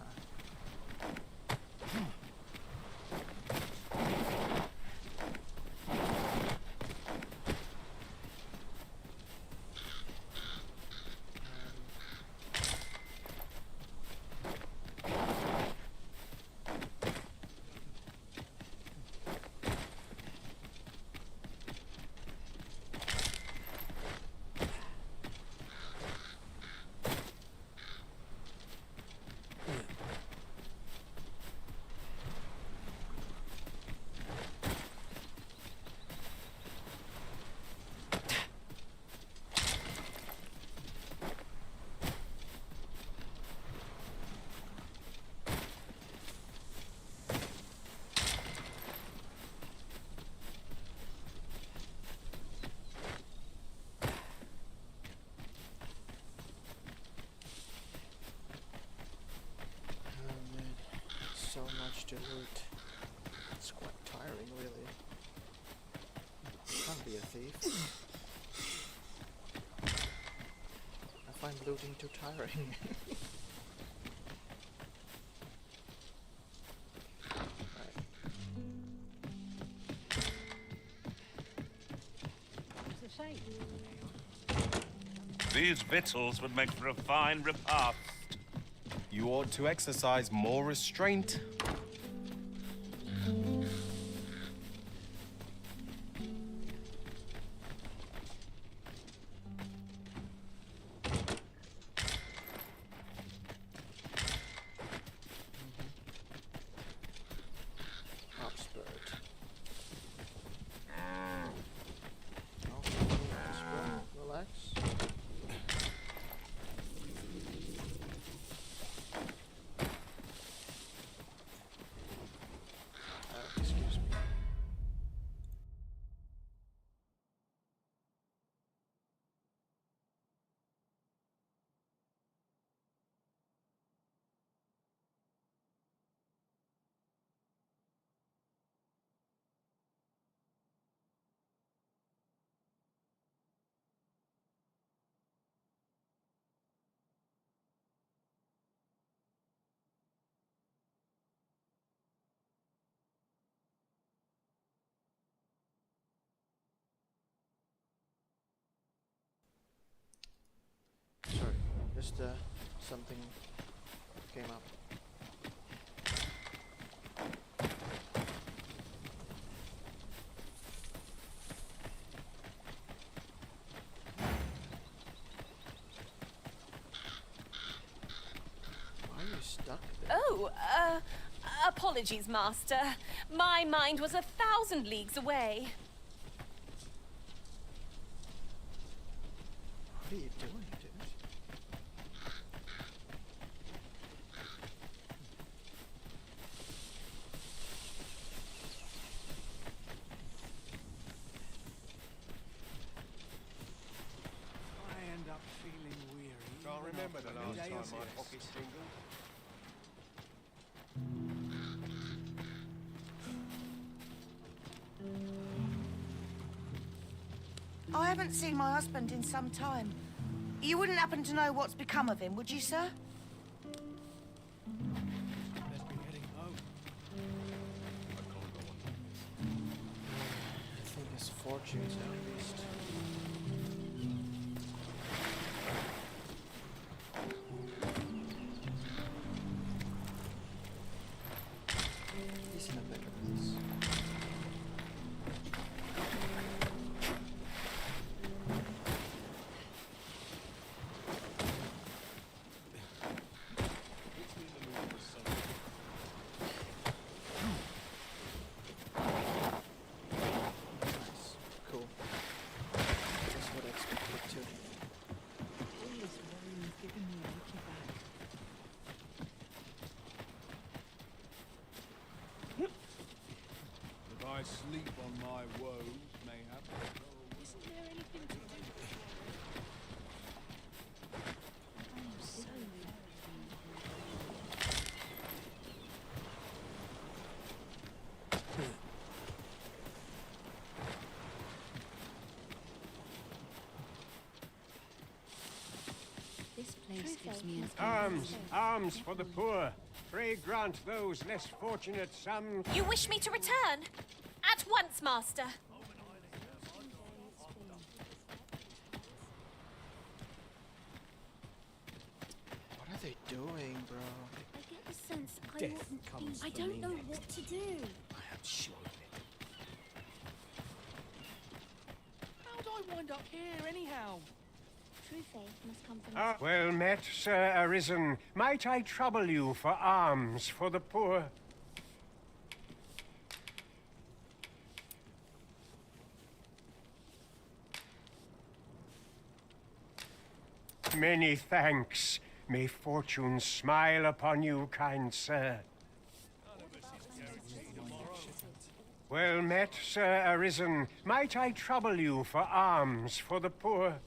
So much to loot. It's quite tiring, really. Can't be a thief. I find looting too tiring. It's a shame. These victuals would make for a fine repast. You ought to exercise more restraint. Relax. Excuse me. Sorry, just something came up. Why are you stuck there? Oh, apologies, Master. My mind was 1,000 leagues away. What are you doing, dude? remember the last time my pockets jingled. I haven't seen my husband in some time. You wouldn't happen to know what's become of him, would you, sir? Let's be heading home. I think his fortune's at least. He's in a better place. Cool. That's what I expected too. If I sleep on my woes, mayhap. Isn't there anything to do? I'm so This place gives me an Alms for the poor. Pray grant those less fortunate some... You wish me to return? At once, Master. What are they doing, bro? I get the sense I Death oughtn't comes I for don't me know next. what to do. I am sure of it. How'd I wind up here, anyhow? True faith must come from Well met, Sir Arisen. Might I trouble you for alms for the poor? Many thanks. May fortune smile upon you, kind sir. Well met, Sir Arisen. Might I trouble you for alms for the poor?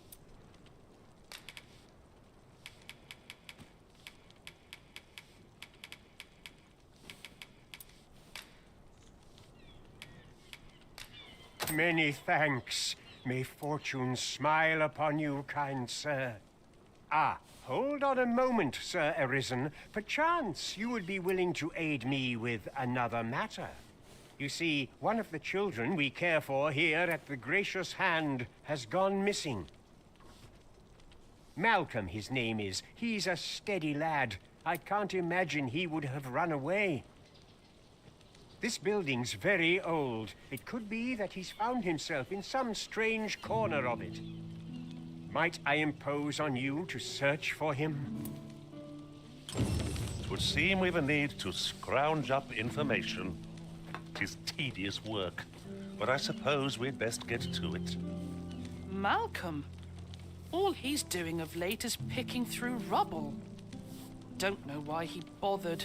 Many thanks. May fortune smile upon you, kind sir. Ah, hold on a moment, Sir Arisen. Perchance you would be willing to aid me with another matter. You see, one of the children we care for here at the Gracious Hand has gone missing. Malcolm, his name is. He's a steady lad. I can't imagine he would have run away. This building's very old. It could be that he's found himself in some strange corner of it. Might I impose on you to search for him? It would seem we've a need to scrounge up information. 'Tis tedious work, but I suppose we'd best get to it. Malcolm? All he's doing of late is picking through rubble. Don't know why he bothered.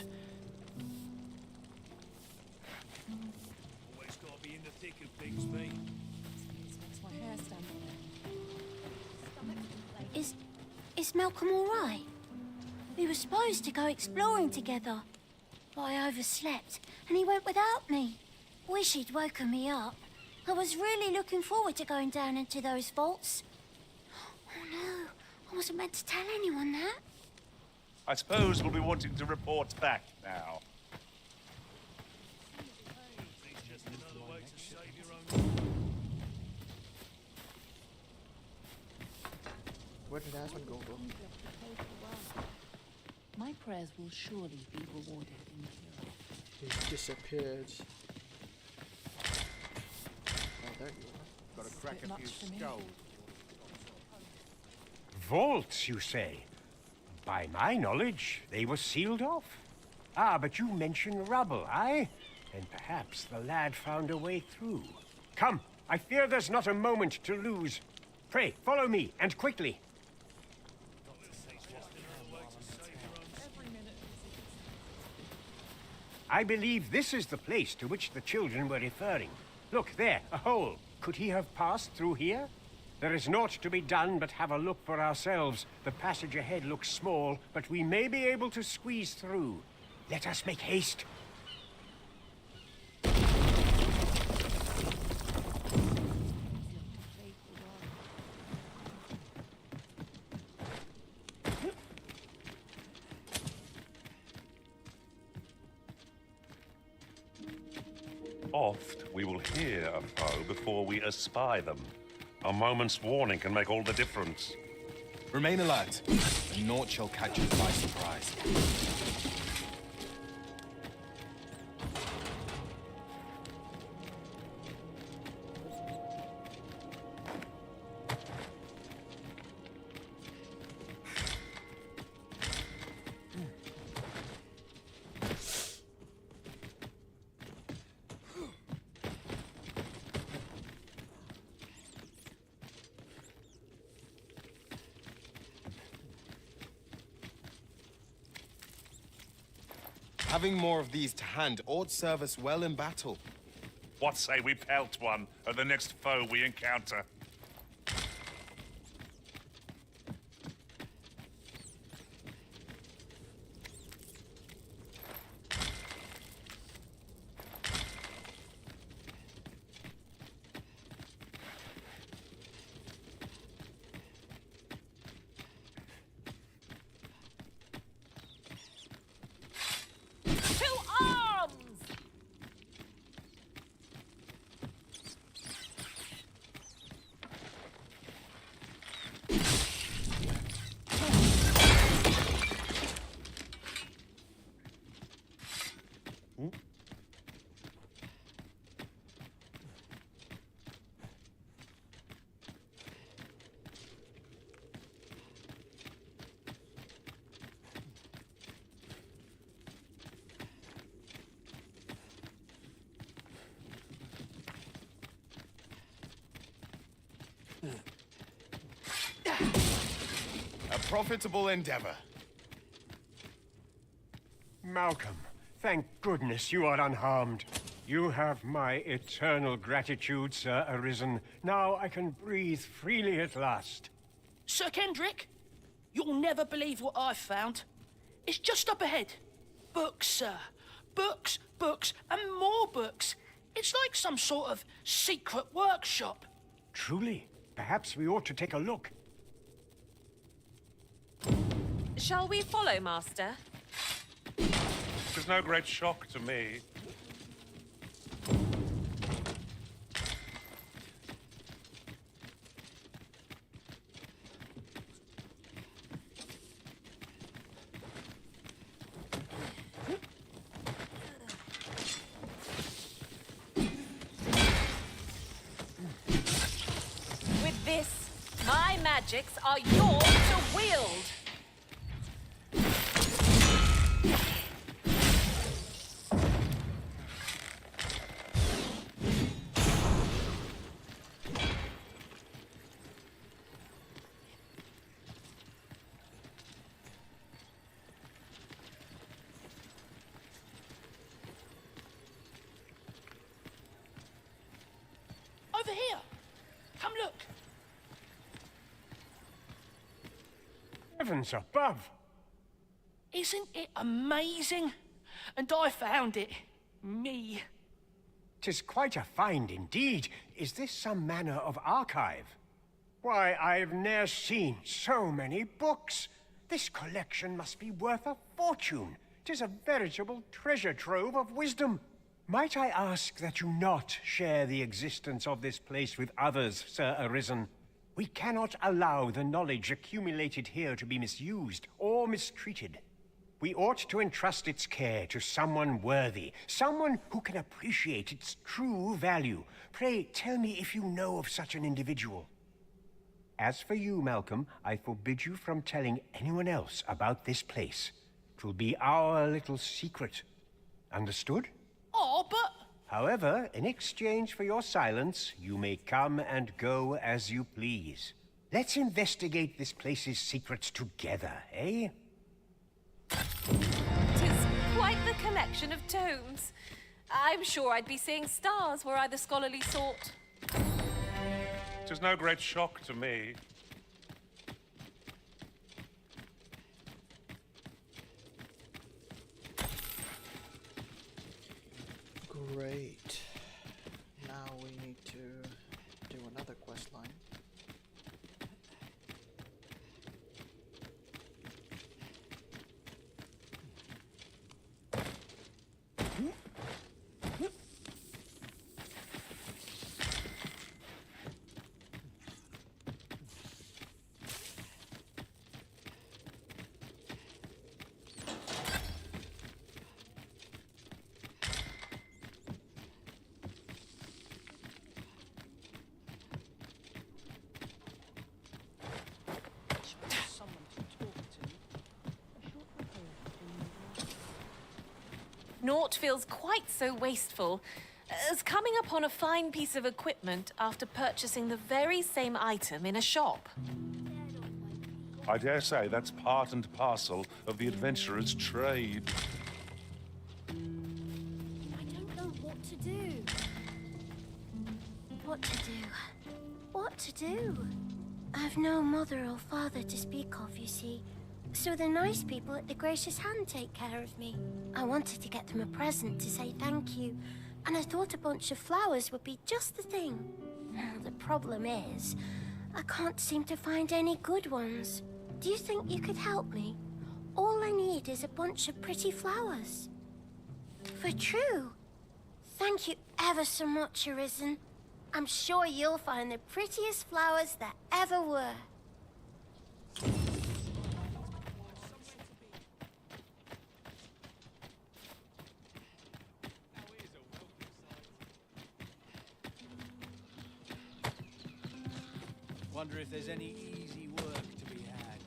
Always gotta be in the thick of things, me. Makes my hair stand on end. Is Malcolm all right? We were supposed to go exploring together, but I overslept and he went without me. Wish he'd woken me up. I was really looking forward to going down into those vaults. Oh no, I wasn't meant to tell anyone that. I suppose we'll be wanting to report back now. It's just another way to save your own. Where did Asmund go, bro? My prayers will surely be rewarded in the He disappeared. Oh, there you are. Got to crack a few for me. skulls. Vaults, you say? By my knowledge, they were sealed off. Ah, but you mention rubble, aye? Then perhaps the lad found a way through. Come, I fear there's not a moment to lose. Pray, follow me, and quickly. I believe this is the place to which the children were referring. Look, there, a hole. Could he have passed through here? There is naught to be done but have a look for ourselves. The passage ahead looks small, but we may be able to squeeze through. Let us make haste. Oft we will hear a foe before we espy them. A moment's warning can make all the difference. Remain alert, and naught shall catch us by surprise. Having more of these to hand ought serve us well in battle. What say we pelt one at the next foe we encounter? A profitable endeavor. Malcolm, thank goodness you are unharmed. You have my eternal gratitude, Sir Arisen. Now I can breathe freely at last. Sir Kendrick, you'll never believe what I've found. It's just up ahead. Books, sir. Books, books, and more books. It's like some sort of secret workshop. Truly? Perhaps we ought to take a look. Shall we follow, Master? It's no great shock to me. With this, my magics are yours to wield. Over here. Come look. Heavens above! Isn't it amazing? And I found it. Me. 'Tis quite a find indeed. Is this some manner of archive? Why, I've ne'er seen so many books. This collection must be worth a fortune. 'Tis a veritable treasure trove of wisdom. Might I ask that you not share the existence of this place with others, Sir Arisen? We cannot allow the knowledge accumulated here to be misused or mistreated. We ought to entrust its care to someone worthy, someone who can appreciate its true value. Pray, tell me if you know of such an individual. As for you, Malcolm, I forbid you from telling anyone else about this place. 'Twill be our little secret. Understood? Oh, but... However, in exchange for your silence, you may come and go as you please. Let's investigate this place's secrets together, eh? 'Tis quite the collection of tomes. I'm sure I'd be seeing stars were I the scholarly sort. 'Tis no great shock to me. Great. Now we need to do another quest line. Naught feels quite so wasteful as coming upon a fine piece of equipment after purchasing the very same item in a shop. I dare say that's part and parcel of the adventurer's trade. I don't know what to do. What to do? What to do? I've no mother or father to speak of, you see. So the nice people at the Gracious Hand take care of me. I wanted to get them a present to say thank you, and I thought a bunch of flowers would be just the thing. The problem is, I can't seem to find any good ones. Do you think you could help me? All I need is a bunch of pretty flowers. For true. Thank you ever so much, Arisen. I'm sure you'll find the prettiest flowers that ever were. Wonder if there's any easy work to be had.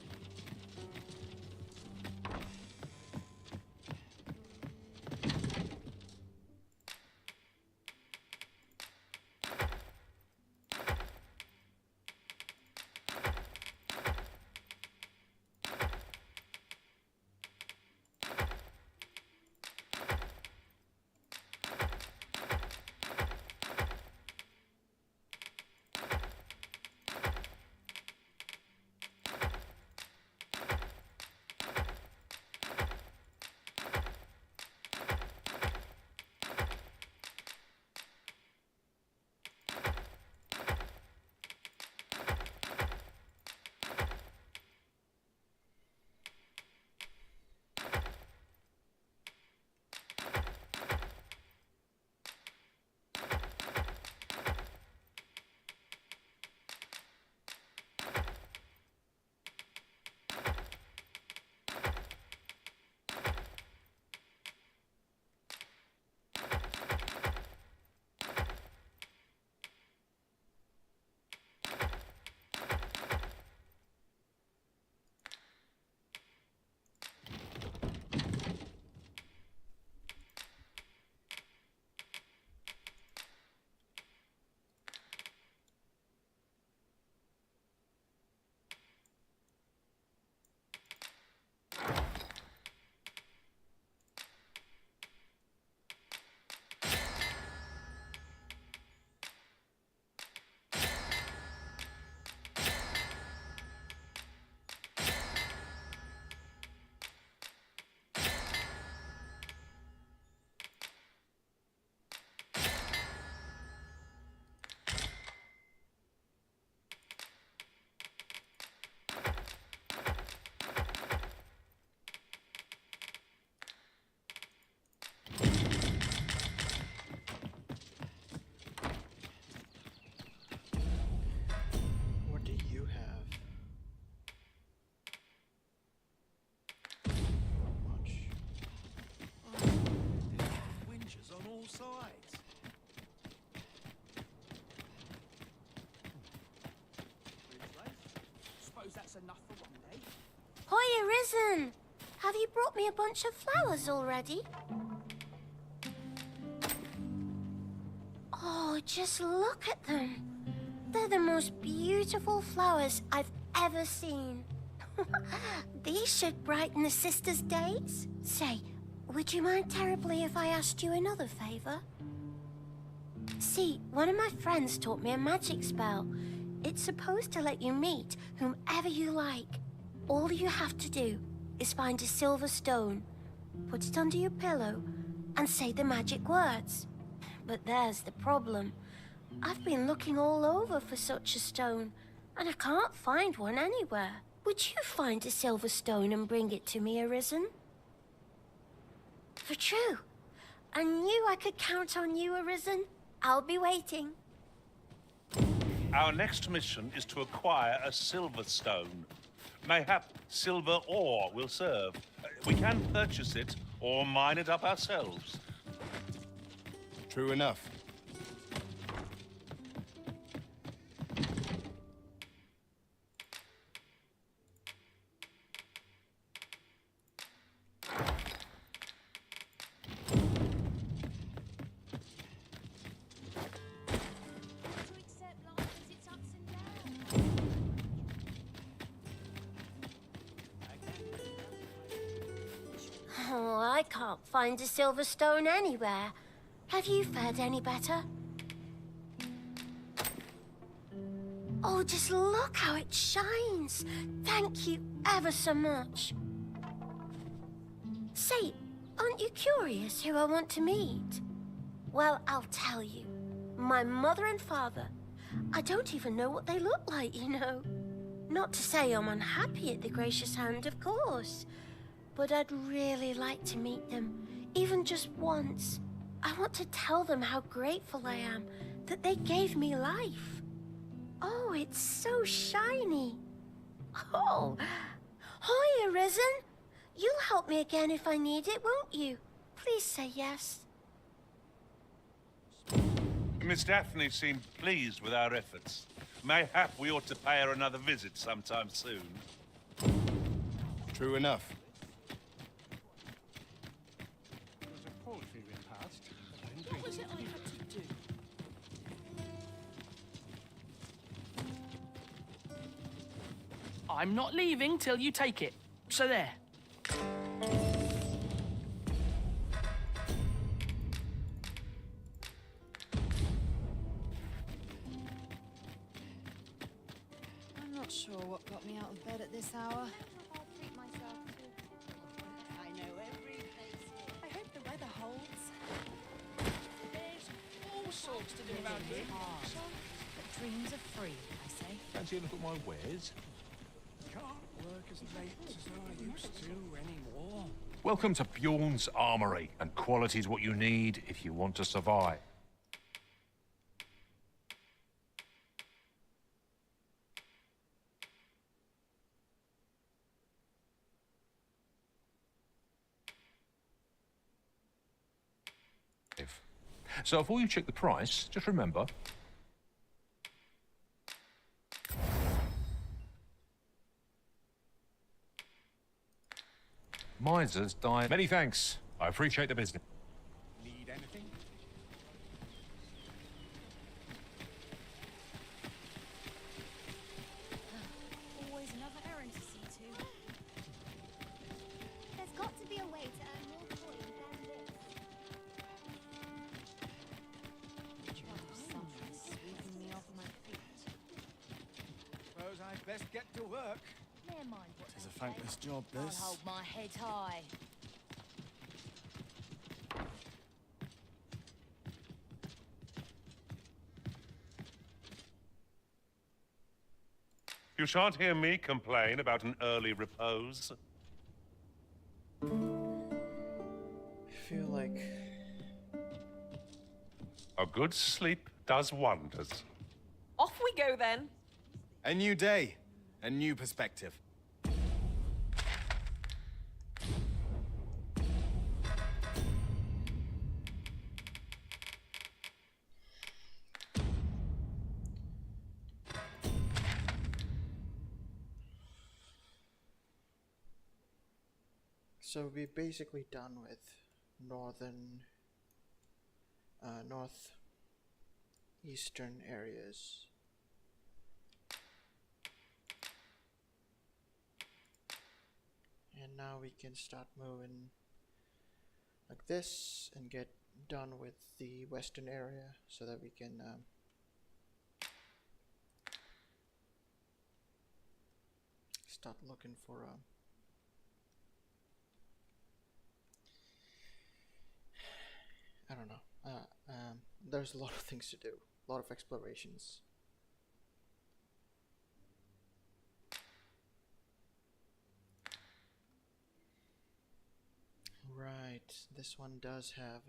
What do you have? Not much. Winches on all sides. Suppose that's enough for one day. Hi, Arisen! Have you brought me a bunch of flowers already? Oh, just look at them. They're the most beautiful flowers I've ever seen. These should brighten the sisters' days. Say, would you mind terribly if I asked you another favor? See, one of my friends taught me a magic spell. It's supposed to let you meet whomever you like. All you have to do is find a silver stone, put it under your pillow, and say the magic words. But there's the problem. I've been looking all over for such a stone, and I can't find one anywhere. Would you find a silver stone and bring it to me, Arisen? For true. I knew I could count on you, Arisen. I'll be waiting. Our next mission is to acquire a silver stone. Mayhap silver ore will serve. We can purchase it or mine it up ourselves. True enough. Oh, I can't find a silver stone anywhere. Have you fared any better? Oh, just look how it shines. Thank you ever so much. Say, aren't you curious who I want to meet? Well, I'll tell you. My mother and father. I don't even know what they look like, you know. Not to say I'm unhappy at the Gracious Hand, of course. But I'd really like to meet them, even just once. I want to tell them how grateful I am that they gave me life. Oh, it's so shiny. Oh, hi, Arisen. You'll help me again if I need it, won't you? Please say yes. Miss Daphne seemed pleased with our efforts. Mayhap we ought to pay her another visit sometime soon. True enough. What was it I had to do? I'm not leaving till you take it. So there. I'm not sure what got me out of bed at this hour. I'll treat myself to. I know every place here. I hope the weather holds. There's all sorts to do around here. But dreams are free, I say. Fancy a look at my wares? Can't work as late as I used to anymore. Welcome to Bjorn's Armory, and quality's what you need if you want to survive. So before you check the price, just remember... Misers die. Many thanks. I appreciate the business. Need anything? Always another errand to see to. There's got to be a way to earn more coin than this. Someone's sweeping me off my feet. Suppose I'd best get to work. Never mind what It's they a thankless say. job, I'll this. hold my head high. You shan't hear me complain about an early repose. I feel like A good sleep does wonders. Off we go then. A new day. A new perspective. so we're basically done with northeastern areas. And now we can start moving like this and get done with the western area so that we can start looking for I don't know. There's a lot of things to do, a lot of explorations. Right, this one does have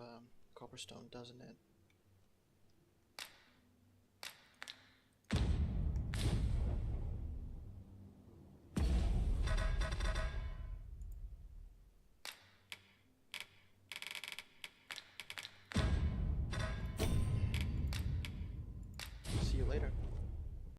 copperstone, doesn't it?